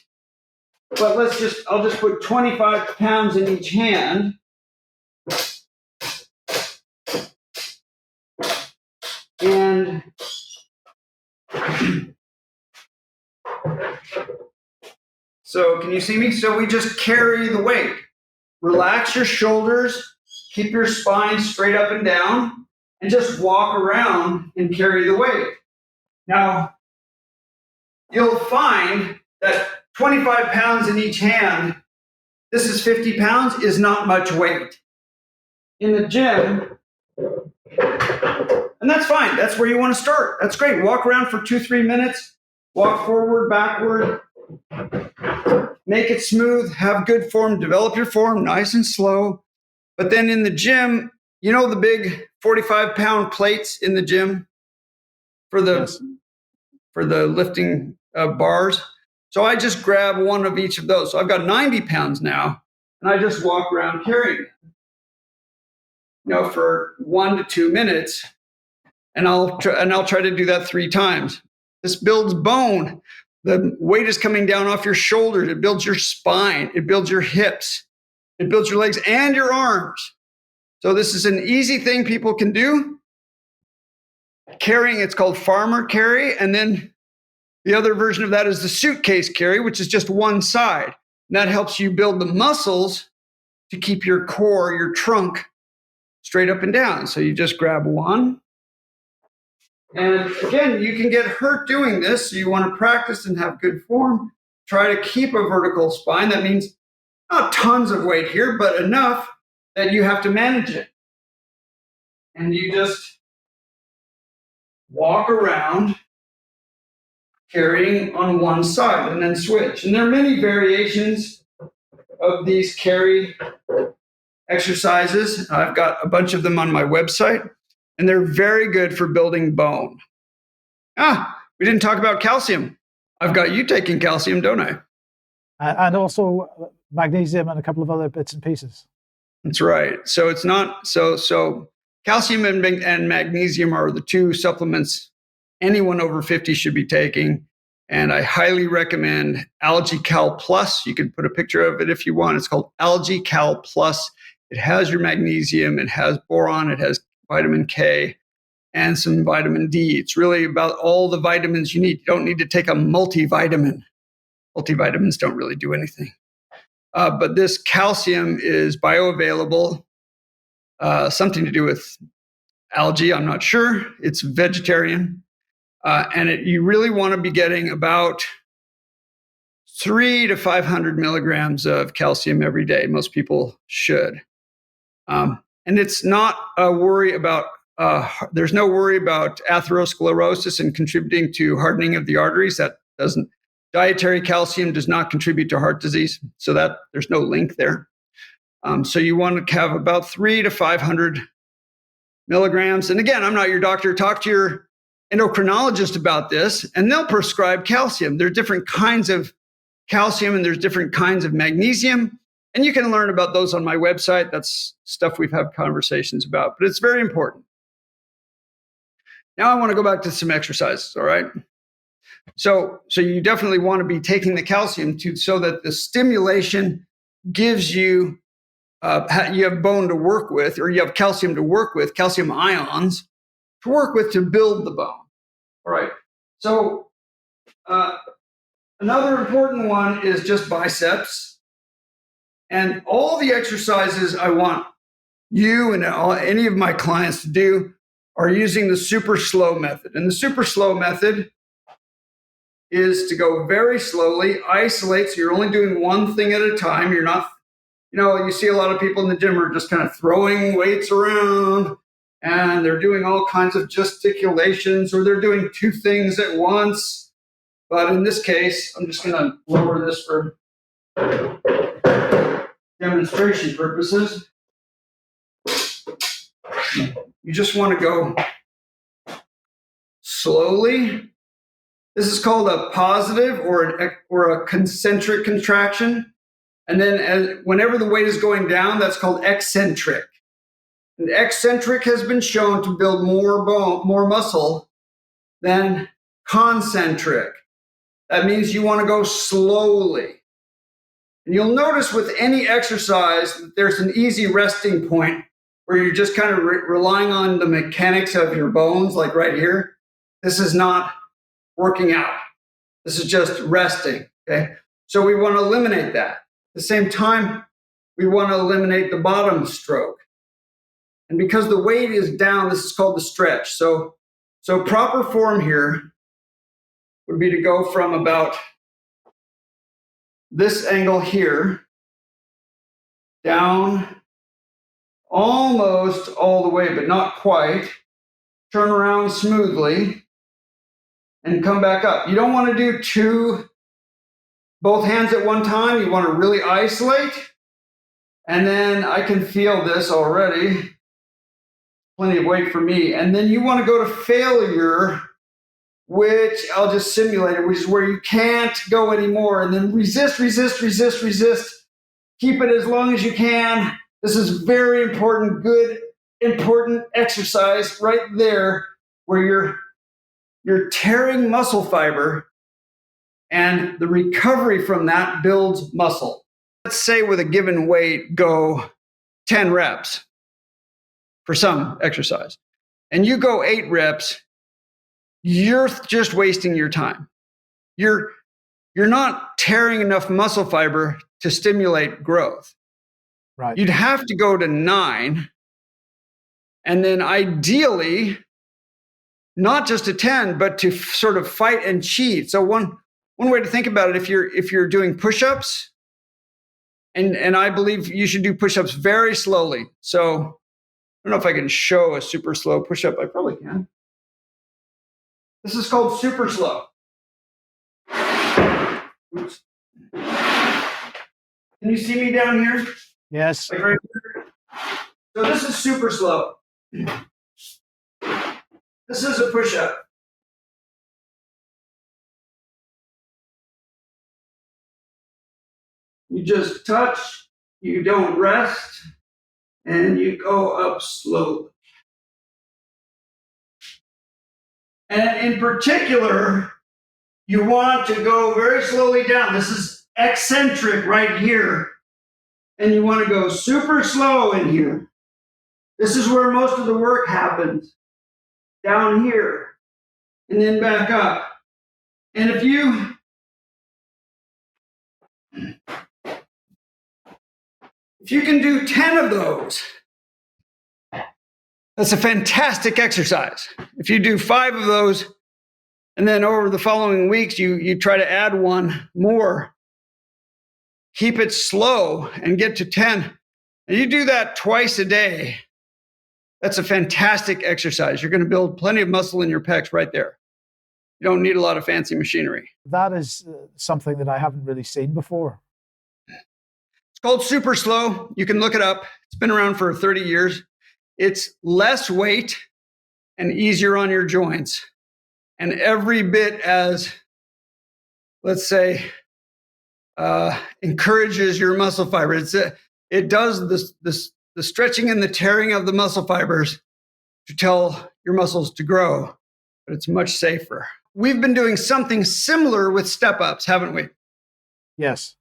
But I'll just put 25 pounds in each hand. And so can you see me? So we just carry the weight. Relax your shoulders, keep your spine straight up and down, and just walk around and carry the weight. Now, you'll find that 25 pounds in each hand, this is 50 pounds, is not much weight. In the gym, and that's fine. That's where you want to start. That's great. Walk around for 2-3 minutes. Walk forward, backward. Make it smooth. Have good form. Develop your form nice and slow. But then in the gym, you know the big 45-pound plates in the gym for the lifting bars? So I just grab one of each of those. So I've got 90 pounds now, and I just walk around carrying it. For 1 to 2 minutes. And I'll try to do that 3 times. This builds bone. The weight is coming down off your shoulders. It builds your spine. It builds your hips. It builds your legs and your arms. So this is an easy thing people can do. Carrying, it's called farmer carry. And then the other version of that is the suitcase carry, which is just one side. And that helps you build the muscles to keep your core, your trunk, straight up and down. So you just grab one. And again, you can get hurt doing this. So you want to practice and have good form. Try to keep a vertical spine. That means not tons of weight here, but enough that you have to manage it. And you just walk around carrying on one side and then switch. And there are many variations of these carry exercises. I've got a bunch of them on my website, and they're very good for building bone. We didn't talk about calcium. I've got you taking calcium, don't I? And also magnesium and a couple of other bits and pieces. That's right. So it's not so calcium and magnesium are the 2 supplements anyone over 50 should be taking. And I highly recommend Algae Cal Plus. You can put a picture of it if you want. It's called Algae Cal Plus. It has your magnesium, it has boron, it has vitamin K, and some vitamin D. It's really about all the vitamins you need. You don't need to take a multivitamin. Multivitamins don't really do anything. But this calcium is bioavailable, something to do with algae, I'm not sure. It's vegetarian. And you really want to be getting about 300 to 500 milligrams of calcium every day. Most people should. And it's not a worry about, there's no worry about atherosclerosis and contributing to hardening of the arteries. Dietary calcium does not contribute to heart disease. So that there's no link there. So you want to have about 300 to 500 milligrams. And again, I'm not your doctor. Talk to your endocrinologist about this, and they'll prescribe calcium. There are different kinds of calcium and there's different kinds of magnesium. And you can learn about those on my website. That's stuff we've had conversations about, but it's very important. Now I want to go back to some exercises, all right? So you definitely want to be taking the calcium so that the stimulation gives you, you have bone to work with, or you have calcium to work with, calcium ions to work with to build the bone. All right. So another important one is just biceps. And all the exercises I want you and any of my clients to do are using the super slow method. And the super slow method is to go very slowly, isolate. So you're only doing one thing at a time. You're not, you see a lot of people in the gym are just kind of throwing weights around and they're doing all kinds of gesticulations, or they're doing two things at once. But in this case, I'm just going to lower this for demonstration purposes. You just want to go slowly. This is called a positive or a concentric contraction. And then whenever the weight is going down, that's called eccentric. And eccentric has been shown to build more muscle than concentric. That means you want to go slowly. And you'll notice with any exercise that there's an easy resting point where you're just kind of relying on the mechanics of your bones, like right here. This is not working out. This is just resting, okay? So we want to eliminate that. At the same time, we want to eliminate the bottom stroke. And because the weight is down, this is called the stretch. So proper form here would be to go from about this angle here down almost all the way, but not quite. Turn around smoothly and come back up. You don't want to do both hands at one time. You want to really isolate. And then I can feel this already. Plenty of weight for me. And then you want to go to failure, which I'll just simulate it, which is where you can't go anymore. And then resist. Keep it as long as you can. This is very important, good, important exercise right there where you're tearing muscle fiber, and the recovery from that builds muscle. Let's say with a given weight, go 10 reps for some exercise, and you go 8 reps, you're just wasting your time. You're not tearing enough muscle fiber to stimulate growth. Right. You'd have to go to 9, and then ideally, not just to 10, but to sort of fight and cheat. So one way to think about it, if you're doing push-ups, and I believe you should do push-ups very slowly. So I don't know if I can show a super slow push-up. I probably can. This is called super slow. Oops. Can you see me down here? Yes. Like right here? So this is super slow. This is a push-up. You just touch, you don't rest, and you go up slowly. And in particular, you want to go very slowly down. This is eccentric right here. And you want to go super slow in here. This is where most of the work happens. Down here. And then back up. And if you can do 10 of those, that's a fantastic exercise. If you do 5 of those, and then over the following weeks, you try to add one more, keep it slow and get to 10. And you do that twice a day. That's a fantastic exercise. You're going to build plenty of muscle in your pecs right there. You don't need a lot of fancy machinery. That is something that I haven't really seen before. It's called super slow. You can look it up. It's been around for 30 years. It's less weight and easier on your joints. And every bit as, let's say, encourages your muscle fiber. It does the stretching and the tearing of the muscle fibers to tell your muscles to grow. but it's much safer. We've been doing something similar with step-ups, haven't we? Yes.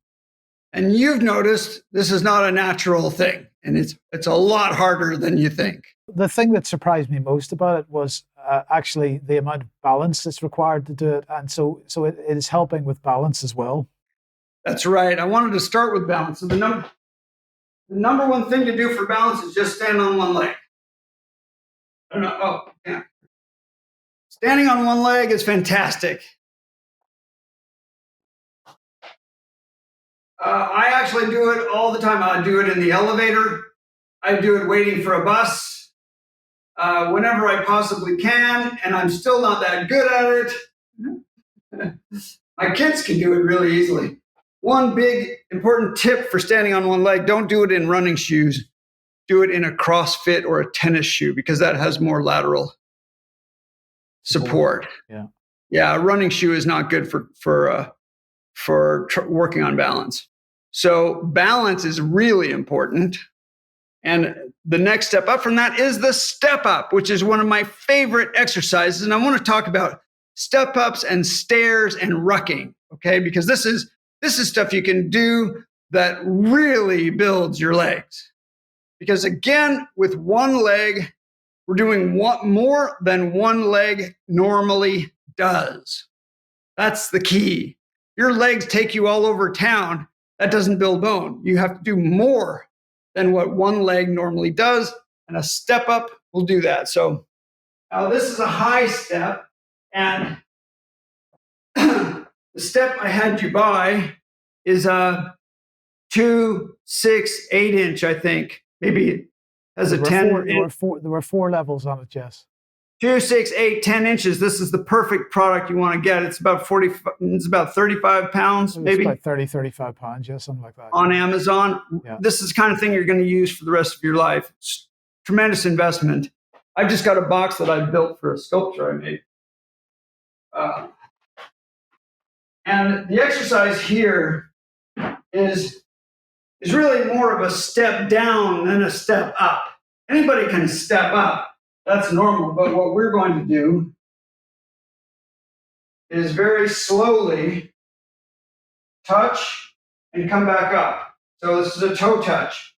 And you've noticed this is not a natural thing, and it's a lot harder than you think. The thing that surprised me most about it was actually the amount of balance that's required to do it. And so it is helping with balance as well. That's right. I wanted to start with balance. So the number one thing to do for balance is just stand on one leg. I don't know. Oh, yeah. Standing on one leg is fantastic. I actually do it all the time. I do it in the elevator. I do it waiting for a bus. Whenever I possibly can, and I'm still not that good at it. My kids can do it really easily. One big important tip for standing on one leg, don't do it in running shoes. Do it in a CrossFit or a tennis shoe because that has more lateral support. Yeah, a running shoe is not good for working on balance. So balance is really important. And the next step up from that is the step up, which is one of my favorite exercises. And I want to talk about step ups and stairs and rucking, okay? Because this is stuff you can do that really builds your legs. Because again, with one leg, we're doing more than one leg normally does. That's the key. Your legs take you all over town. That doesn't build bone. You have to do more than what one leg normally does, and a step up will do that. So now this is a high step, and the step I had you buy is a 2, 6, 8 inch, I think. Maybe it has a 10. There were 4 levels on it, Jess. 2, 6, 8, 10 inches. This is the perfect product you want to get. It's about 35 pounds, maybe. It's about 30, 35 pounds, yeah, something like that. On Amazon. Yeah. This is the kind of thing you're going to use for the rest of your life. It's tremendous investment. I've just got a box that I built for a sculpture I made. And the exercise here is really more of a step down than a step up. Anybody can step up. That's normal. But what we're going to do is very slowly touch and come back up. So this is a toe touch.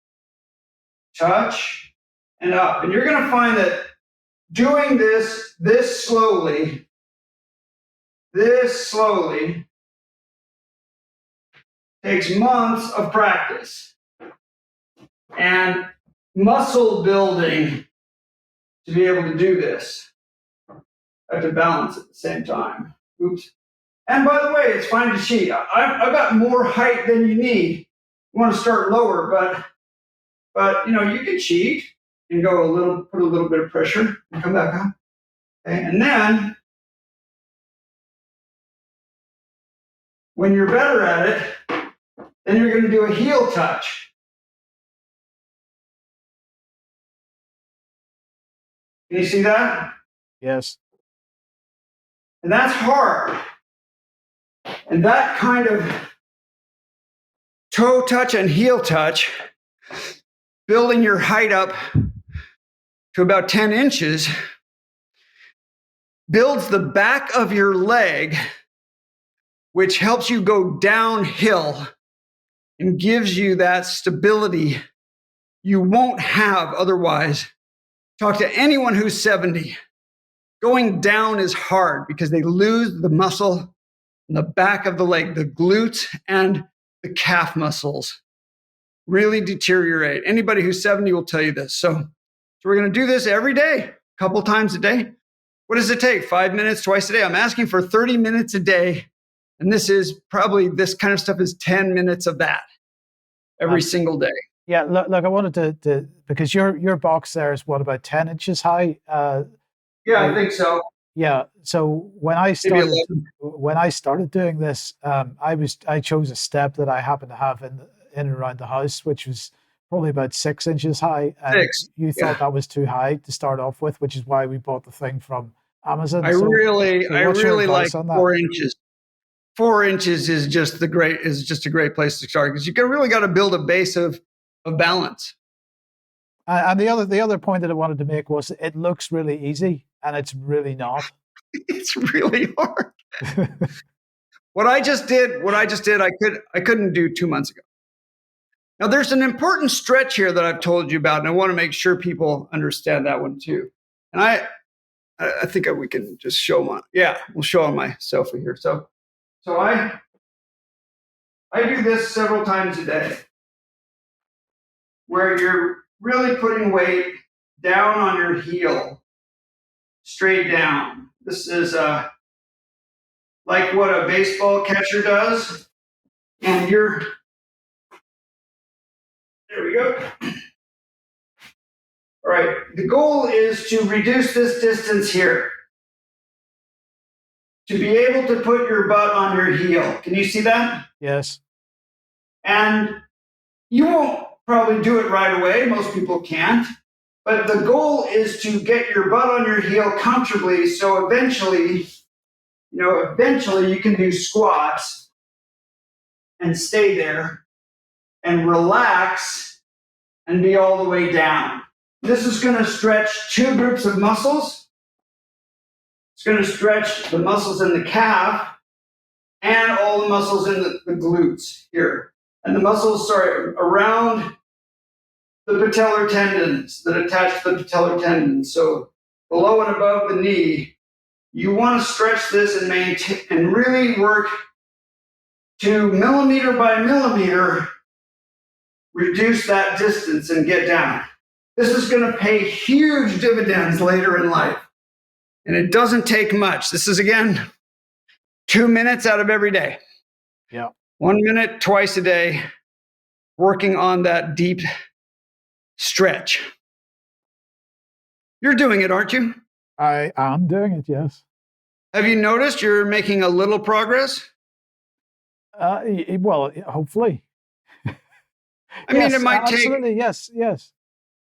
Touch and up. And you're going to find that doing this slowly, takes months of practice and muscle building to be able to do this. I have to balance at the same time. Oops. And by the way, it's fine to cheat. I've got more height than you need. You want to start lower, but you can cheat and put a little bit of pressure and come back up. Okay? And then when you're better at it, then you're going to do a heel touch. Can you see that? Yes. And that's hard. And that kind of toe touch and heel touch, building your height up to about 10 inches, builds the back of your leg, which helps you go downhill and gives you that stability you won't have otherwise. Talk to anyone who's 70. Going down is hard because they lose the muscle in the back of the leg, the glutes and the calf muscles really deteriorate. Anybody who's 70 will tell you this. So we're going to do this every day, a couple times a day. What does it take? 5 minutes, twice a day? I'm asking for 30 minutes a day. And this kind of stuff is 10 minutes of that every single day. Yeah, look, I wanted to because your box there is what, about 10 inches high? Yeah, I think so. Yeah. So when I started doing this, I chose a step that I happened to have in and around the house, which was probably about 6 inches high. And you thought that was too high to start off with, which is why we bought the thing from Amazon. I really like 4 inches. 4 inches is just a great place to start because you really got to build a base of balance. And the other point that I wanted to make was it looks really easy, and it's really not. It's really hard. What I just did, I couldn't do 2 months ago. Now, there's an important stretch here that I've told you about, and I want to make sure people understand that one too. And I think we can just show my, yeah, we'll show on my selfie here. So I do this several times a day, where you're really putting weight down on your heel, straight down. This is like what a baseball catcher does, and there we go. All right, the goal is to reduce this distance here, to be able to put your butt on your heel. Can you see that? Yes. And you won't probably do it right away. Most people can't. But the goal is to get your butt on your heel comfortably, so eventually you can do squats and stay there and relax and be all the way down. This is going to stretch two groups of muscles. It's going to stretch the muscles in the calf and all the muscles in the glutes here. And the muscles, around the patellar tendons that attach to the patellar tendons. So below and above the knee, you want to stretch this and maintain and really work to millimeter by millimeter reduce that distance and get down. This is going to pay huge dividends later in life. And it doesn't take much. This is, again, 2 minutes out of every day. Yeah. 1 minute twice a day, working on that deep stretch. You're doing it, aren't you? I am doing it, yes. Have you noticed you're making a little progress? Well, hopefully. I mean, it might absolutely, yes.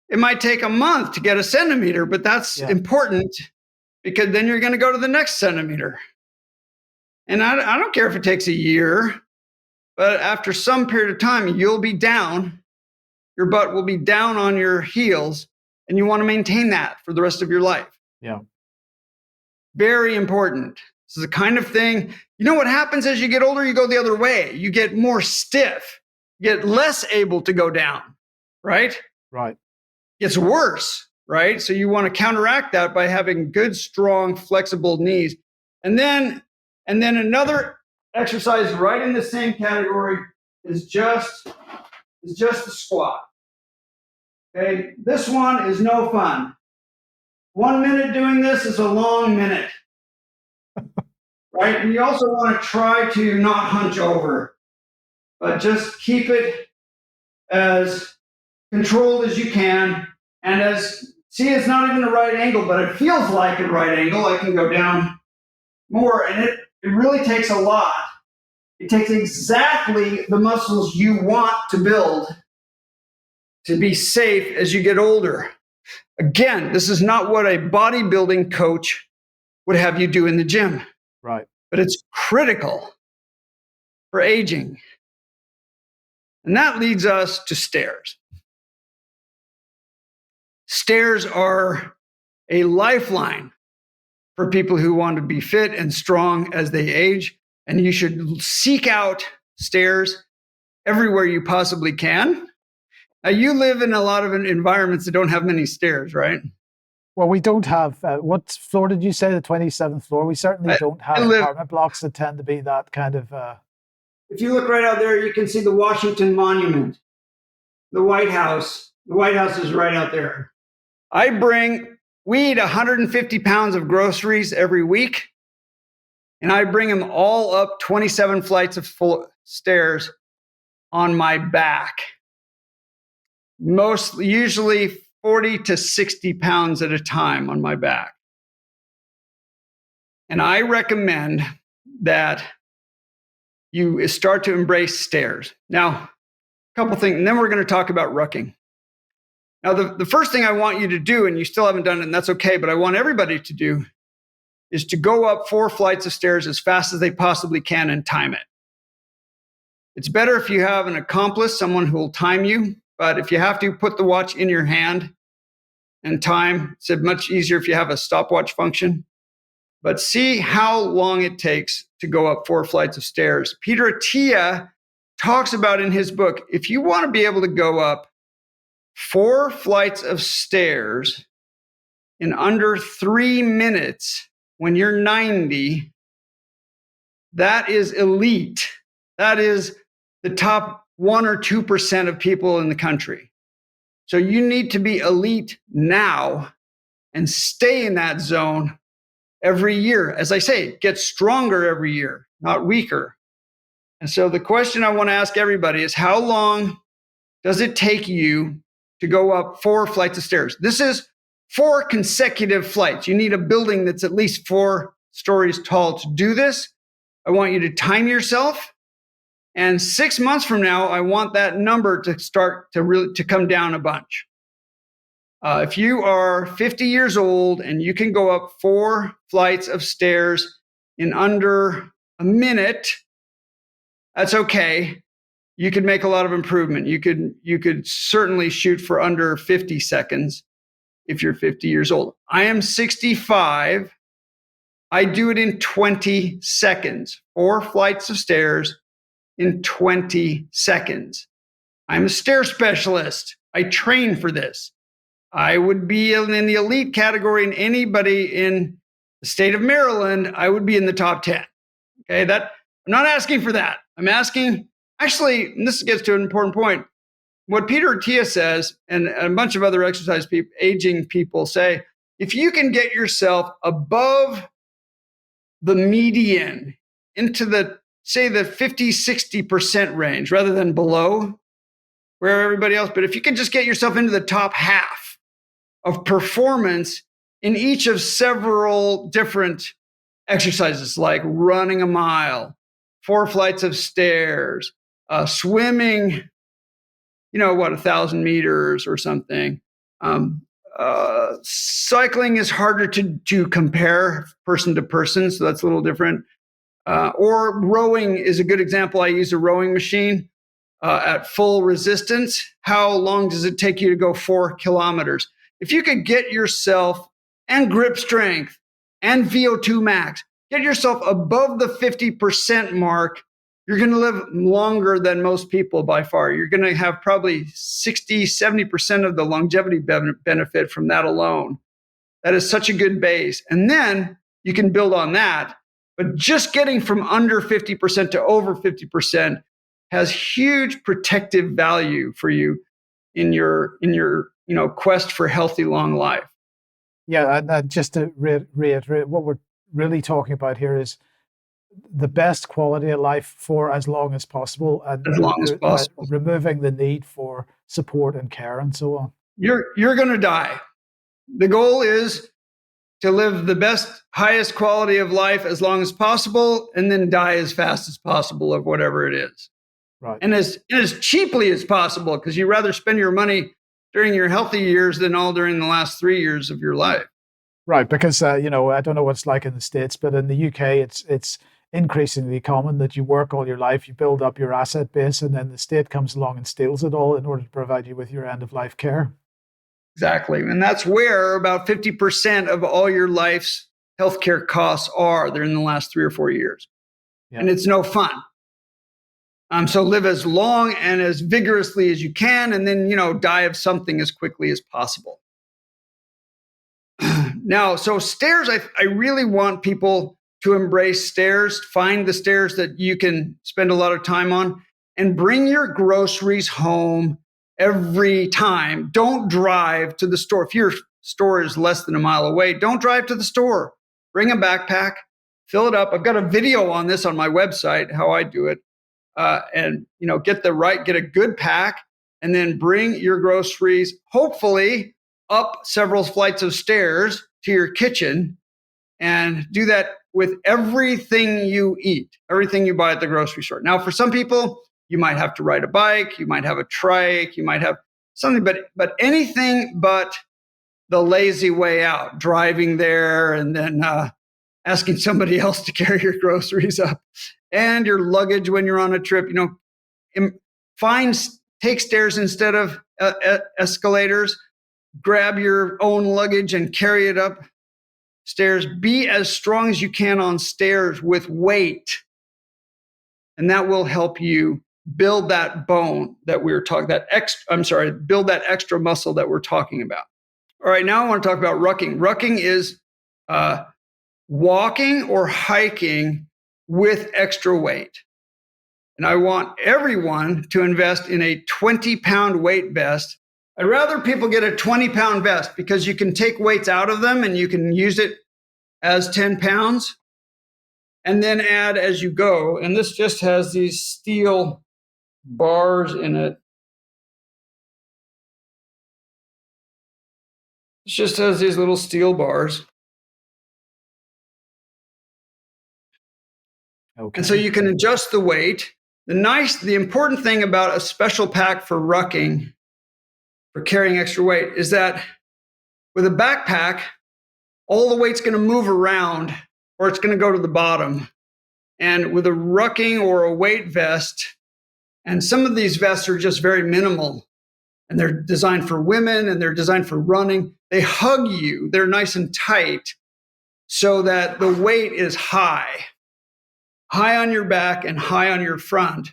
It might take a month to get a centimeter, but that's important, because then you're going to go to the next centimeter. And I don't care if it takes a year, but after some period of time, you'll be down. Your butt will be down on your heels, and you want to maintain that for the rest of your life. Yeah. Very important. This is the kind of thing, you know what happens as you get older? You go the other way. You get more stiff. You get less able to go down, right? Right. It gets worse, right? So you want to counteract that by having good, strong, flexible knees. And then another exercise right in the same category is just the squat. Okay, this one is no fun. 1 minute doing this is a long minute, right? And you also want to try to not hunch over, but just keep it as controlled as you can. And it's not even a right angle, but it feels like a right angle. I can go down more, and it really takes a lot. It takes exactly the muscles you want to build to be safe as you get older. Again, this is not what a bodybuilding coach would have you do in the gym. Right. But it's critical for aging. And that leads us to stairs. Stairs are a lifeline for people who want to be fit and strong as they age. And you should seek out stairs everywhere you possibly can. Now, you live in a lot of environments that don't have many stairs, right? Well, we don't have, what floor did you say, the 27th floor? We certainly don't have apartment blocks that tend to be that kind of... If you look right out there, you can see the Washington Monument, the White House. The White House is right out there. We eat 150 pounds of groceries every week, and I bring them all up 27 flights of stairs on my back. Usually 40 to 60 pounds at a time on my back. And I recommend that you start to embrace stairs. Now, a couple things, and then we're going to talk about rucking. Now, the first thing I want you to do, and you still haven't done it, and that's okay, but I want everybody to do, is to go up 4 flights of stairs as fast as they possibly can and time it. It's better if you have an accomplice, someone who will time you, but if you have to, put the watch in your hand and time. It's much easier if you have a stopwatch function. but see how long it takes to go up 4 flights of stairs. Peter Attia talks about in his book, if you want to be able to go up 4 flights of stairs in under 3 minutes when you're 90, that is elite. That is the top 1 or 2% of people in the country. So you need to be elite now and stay in that zone every year. As I say, get stronger every year, not weaker. And so the question I want to ask everybody is, how long does it take you to go up 4 flights of stairs? This is 4 consecutive flights. You need a building that's at least 4 stories tall to do this. I want you to time yourself. And 6 months from now, I want that number to start to come down a bunch. If you are 50 years old and you can go up 4 flights of stairs in under a minute, that's okay. You could make a lot of improvement. You could certainly shoot for under 50 seconds if you're 50 years old. I am 65. I do it in 20 seconds. 4 flights of stairs in 20 seconds. I'm a stair specialist. I train for this. I would be in the elite category, and anybody in the state of Maryland, I would be in the top 10. Okay, I'm not asking for that. I'm asking, actually, and this gets to an important point. What Peter Attia says, and a bunch of other exercise people, aging people say, if you can get yourself above the median into the 50, 60% range rather than below where everybody else, but if you can just get yourself into the top half of performance in each of several different exercises, like running a mile, 4 flights of stairs, swimming, 1,000 meters or something. Cycling is harder to compare person to person, so that's a little different. Or rowing is a good example. I use a rowing machine at full resistance. How long does it take you to go 4 kilometers? If you could get yourself and grip strength and VO2 max, get yourself above the 50% mark, you're going to live longer than most people by far. You're going to have probably 60, 70% of the longevity benefit from that alone. That is such a good base. And then you can build on that. But just getting from under 50% to over 50% has huge protective value for you in your quest for healthy, long life. Yeah, and just to reiterate, what we're really talking about here is the best quality of life for as long as possible, and as long as possible, removing the need for support and care and so on. You're going to die. The goal is to live the best, highest quality of life as long as possible, and then die as fast as possible of whatever it is. Right. And as cheaply as possible, because you'd rather spend your money during your healthy years than all during the last 3 years of your life. Right, because I don't know what it's like in the States, but in the UK, it's increasingly common that you work all your life, you build up your asset base, and then the state comes along and steals it all in order to provide you with your end-of-life care. Exactly. And that's where about 50% of all your life's healthcare costs are. They're in the last 3 or 4 years. Yeah. And it's no fun. So live as long and as vigorously as you can, and then, die of something as quickly as possible. Now, so stairs, I really want people to embrace stairs, find the stairs that you can spend a lot of time on, and bring your groceries home every time. Don't drive to the store. If your store is less than a mile away, don't drive to the store. Bring a backpack, fill it up. I've got a video on this on my website, how I do it. And get a good pack, and then bring your groceries, hopefully up several flights of stairs to your kitchen, and do that with everything you eat, everything you buy at the grocery store. Now, for some people, you might have to ride a bike, you might have a trike, you might have something, but anything but the lazy way out, driving there and then asking somebody else to carry your groceries up, and your luggage when you're on a trip. Take stairs instead of escalators. Grab your own luggage and carry it up stairs, be as strong as you can on stairs with weight. And that will help you build that bone that we were talking, build that extra muscle that we're talking about. All right, now I want to talk about rucking. Rucking is walking or hiking with extra weight. And I want everyone to invest in a 20-pound weight vest. I'd rather people get a 20-pound vest because you can take weights out of them and you can use it as 10 pounds and then add as you go. And this just has these steel bars in it. It just has these little steel bars. Okay. And so you can adjust the weight. The important thing about a special pack for rucking, for carrying extra weight, is that with a backpack, all the weight's going to move around or it's going to go to the bottom. And with a rucking or a weight vest, and some of these vests are just very minimal, and they're designed for women and they're designed for running. They hug you. They're nice and tight so that the weight is high on your back and high on your front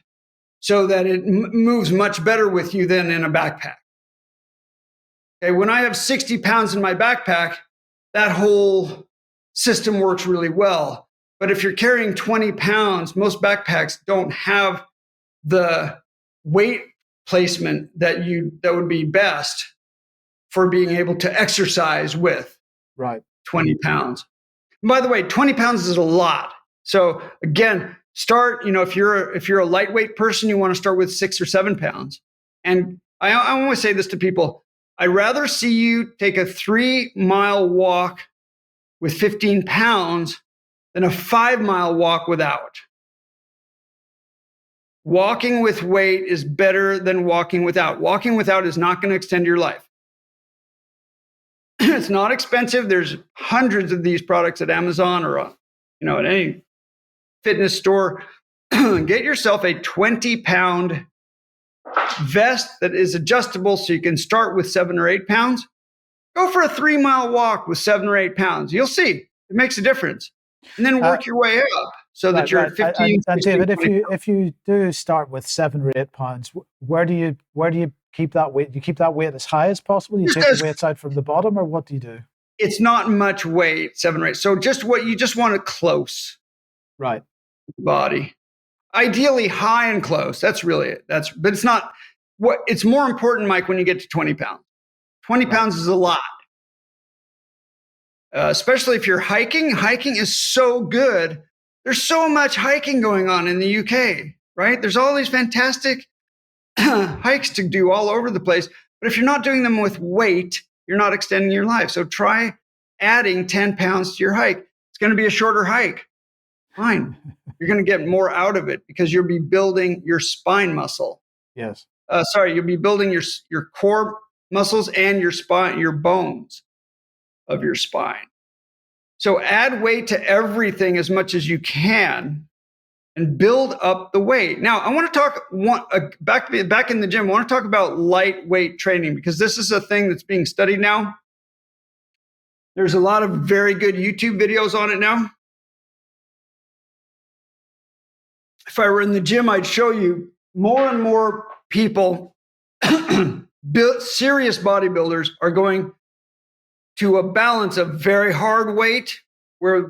so that it moves much better with you than in a backpack. Okay, when I have 60 pounds in my backpack, that whole system works really well. But if you're carrying 20 pounds, most backpacks don't have the weight placement that would be best for being able to exercise with. Right. 20 pounds. And by the way, 20 pounds is a lot. So again, start, if you're a lightweight person, you want to start with 6 or 7 pounds. And I always say this to people, I'd rather see you take a 3-mile walk with 15 pounds than a 5-mile walk without. Walking with weight is better than walking without. Walking without is not going to extend your life. It's not expensive. There's hundreds of these products at Amazon or at any fitness store. Get yourself a 20-pound vest that is adjustable so you can start with 7 or 8 pounds. Go for a 3-mile walk with 7 or 8 pounds. You'll see it makes a difference. And then work your way up so that you're at 15. And David, if you do start with 7 or 8 pounds, where do you keep that weight? Do you keep that weight as high as possible? You take the weights out from the bottom, or what do you do? It's not much weight, 7 or 8. So just what you just want it close. Right. Body. Ideally high and close. That's really it. But it's not what it's more important, Mike, when you get to 20 pounds. 20 pounds is a lot. Especially if you're hiking. Hiking is so good. There's so much hiking going on in the UK, right? There's all these fantastic hikes to do all over the place. But if you're not doing them with weight, you're not extending your life. So try adding 10 pounds to your hike. It's going to be a shorter hike. Fine. You're going to get more out of it because you'll be building your spine muscle. Yes. You'll be building your core muscles and your spine, your bones of your spine. So add weight to everything as much as you can and build up the weight. Now, I want to talk back in the gym. I want to talk about lightweight training because this is a thing that's being studied now. There's a lot of very good YouTube videos on it now. If I were in the gym, I'd show you more and more people, serious bodybuilders, are going to a balance of very hard weight where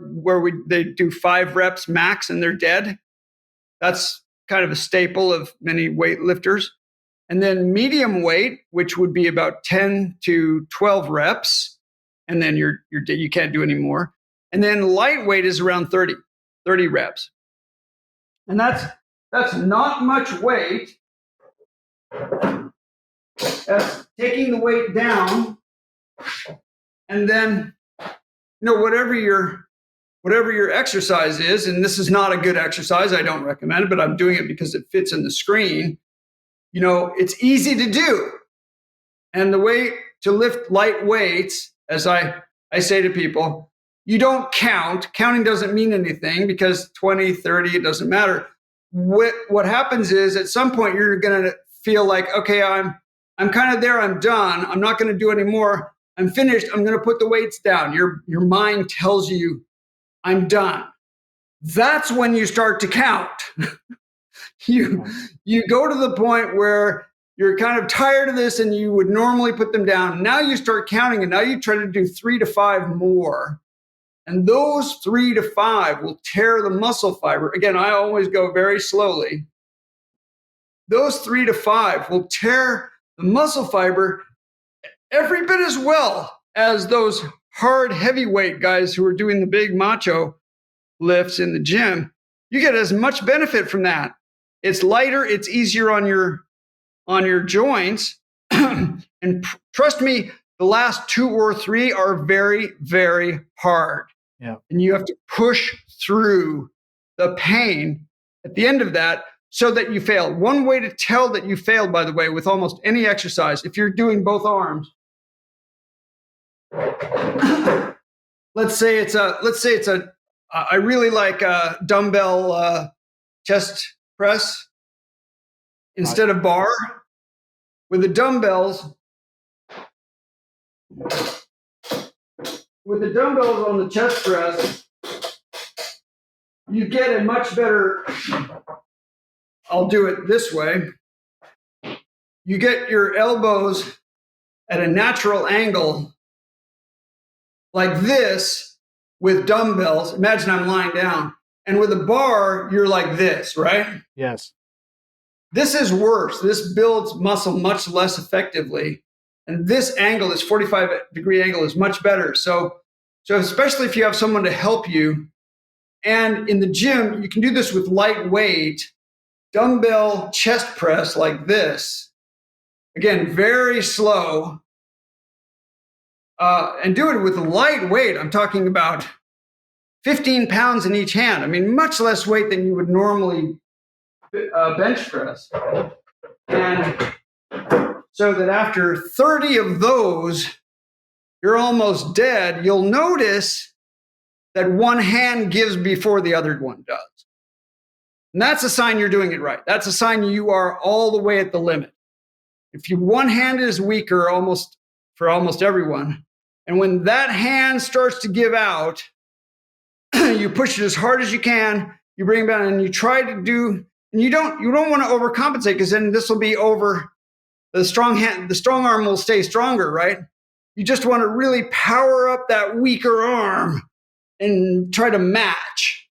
they do 5 reps max and they're dead. That's kind of a staple of many weightlifters. And then medium weight, which would be about 10 to 12 reps, and then you can't do any more. And then lightweight is around 30 reps. And that's not much weight. That's taking the weight down, and then whatever your exercise is, and this is not a good exercise. I don't recommend it, but I'm doing it because it fits in the screen. It's easy to do, and the way to lift light weights, as I say to people, you don't count. Counting doesn't mean anything because 20, 30, it doesn't matter. What happens is at some point you're going to feel like, okay, I'm kind of there. I'm done. I'm not going to do any more. I'm finished. I'm going to put the weights down. Your mind tells you, I'm done. That's when you start to count. you go to the point where you're kind of tired of this and you would normally put them down. Now you start counting and now you try to do 3 to 5 more. And those 3 to 5 will tear the muscle fiber. Again, I always go very slowly. Those 3 to 5 will tear the muscle fiber every bit as well as those hard heavyweight guys who are doing the big macho lifts in the gym. You get as much benefit from that. It's lighter, it's easier on your joints. And trust me, the last 2 or 3 are very, very hard. Yeah. And you have to push through the pain at the end of that so that you failed. One way to tell that you failed, by the way, with almost any exercise, if you're doing both arms, let's say it's a I really like a dumbbell chest press instead of bar. With the dumbbells on the chest press, you get a much better, I'll do it this way. You get your elbows at a natural angle like this with dumbbells. Imagine I'm lying down. And with a bar, you're like this, right? Yes. This is worse. This builds muscle much less effectively. And this angle, this 45-degree angle, is much better. So especially if you have someone to help you. And in the gym, you can do this with lightweight dumbbell chest press like this. Again, very slow. And do it with light weight. I'm talking about 15 pounds in each hand. I mean, much less weight than you would normally bench press. And so that after 30 of those, you're almost dead. You'll notice that one hand gives before the other one does. And that's a sign you're doing it right. That's a sign you are all the way at the limit. If one hand is weaker for almost everyone, and when that hand starts to give out, you push it as hard as you can, you bring it down, and you try to do, and you don't want to overcompensate, because then this will be over. The strong arm will stay stronger, right? You just want to really power up that weaker arm and try to match.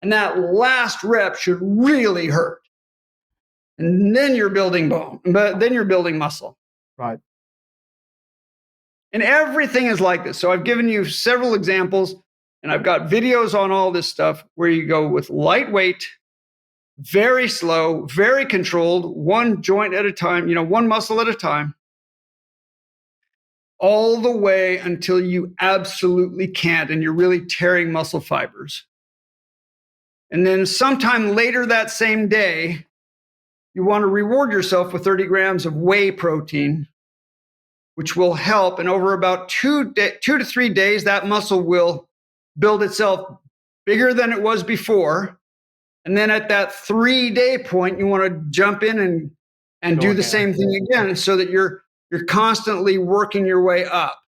And that last rep should really hurt. And then you're building bone, but then you're building muscle. Right. And everything is like this. So I've given you several examples, and I've got videos on all this stuff where you go with lightweight, very slow, very controlled, one joint at a time, one muscle at a time, all the way until you absolutely can't, and you're really tearing muscle fibers. And then sometime later that same day, you want to reward yourself with 30 grams of whey protein, which will help. And over about 2 to 3 days, that muscle will build itself bigger than it was before. And then at that 3-day point, you want to jump in and do the same thing again, so that you're constantly working your way up.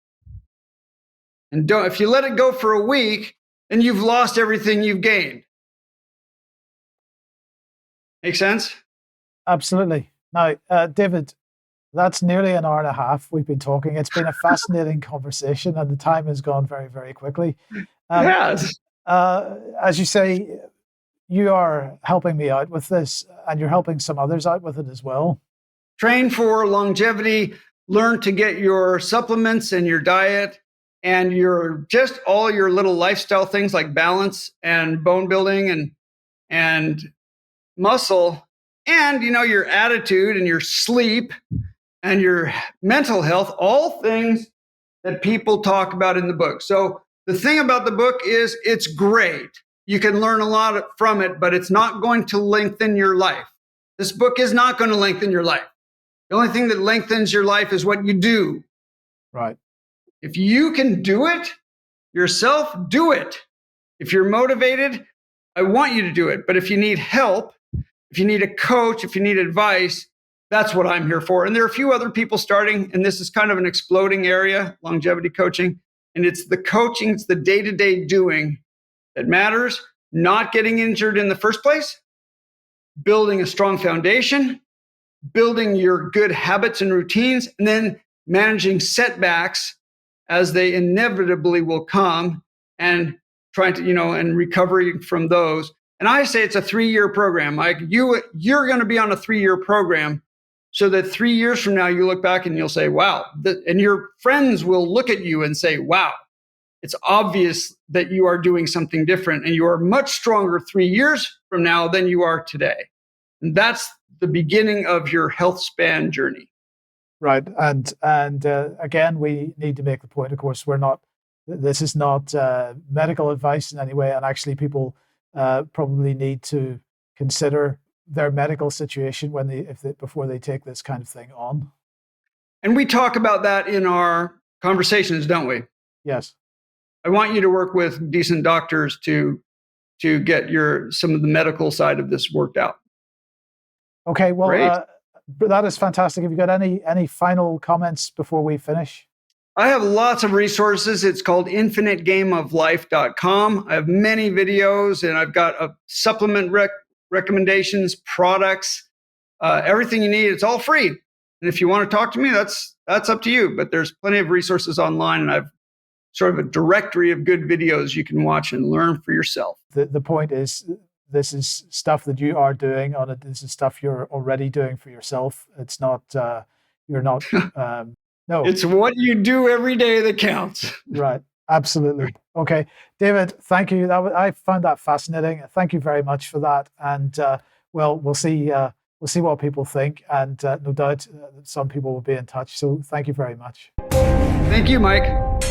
And if you let it go for a week, then you've lost everything you've gained. Make sense? Absolutely. Now, David, that's nearly an hour and a half we've been talking. It's been a fascinating conversation, and the time has gone very, very quickly. Yes. As you say, you are helping me out with this, and you're helping some others out with it as well. Train for longevity, learn to get your supplements and your diet and all your little lifestyle things like balance and bone building and muscle, and your attitude and your sleep and your mental health, all things that people talk about in the book. So the thing about the book is it's great. You can learn a lot from it, but it's not going to lengthen your life. This book is not going to lengthen your life. The only thing that lengthens your life is what you do. Right. If you can do it yourself, do it. If you're motivated, I want you to do it. But if you need help, if you need a coach, if you need advice, That's what I'm here for. And there are a few other people starting, and this is kind of an exploding area, longevity coaching. And it's the coaching, it's the day-to-day doing that matters, not getting injured in the first place, building a strong foundation, building your good habits and routines, and then managing setbacks as they inevitably will come, and trying to, and recovering from those. And I say it's a 3-year program. Like you're going to be on a 3-year program, so that 3 years from now, you look back and you'll say, wow. And your friends will look at you and say, wow, it's obvious that you are doing something different, and you are much stronger 3 years from now than you are today. And that's the beginning of your Healthspan journey. Right. And again, we need to make the point, of course, this is not medical advice in any way. And actually people probably need to consider their medical situation before they take this kind of thing on. And we talk about that in our conversations, don't we? Yes. I want you to work with decent doctors to get some of the medical side of this worked out. Okay, well, that is fantastic. Have you got any final comments before we finish? I have lots of resources. It's called infinitegameoflife.com. I have many videos, and I've got a supplement recommendations, products, everything you need. It's all free. And if you want to talk to me, that's up to you. But there's plenty of resources online, and I've sort of a directory of good videos you can watch and learn for yourself. The point is, this is stuff that you are doing on it. This is stuff you're already doing for yourself. It's not, you're not, no. It's what you do every day that counts. Right. Absolutely. Okay. David, thank you. I found that fascinating. Thank you very much for that. And we'll see what people think. And no doubt some people will be in touch. So thank you very much. Thank you, Mike.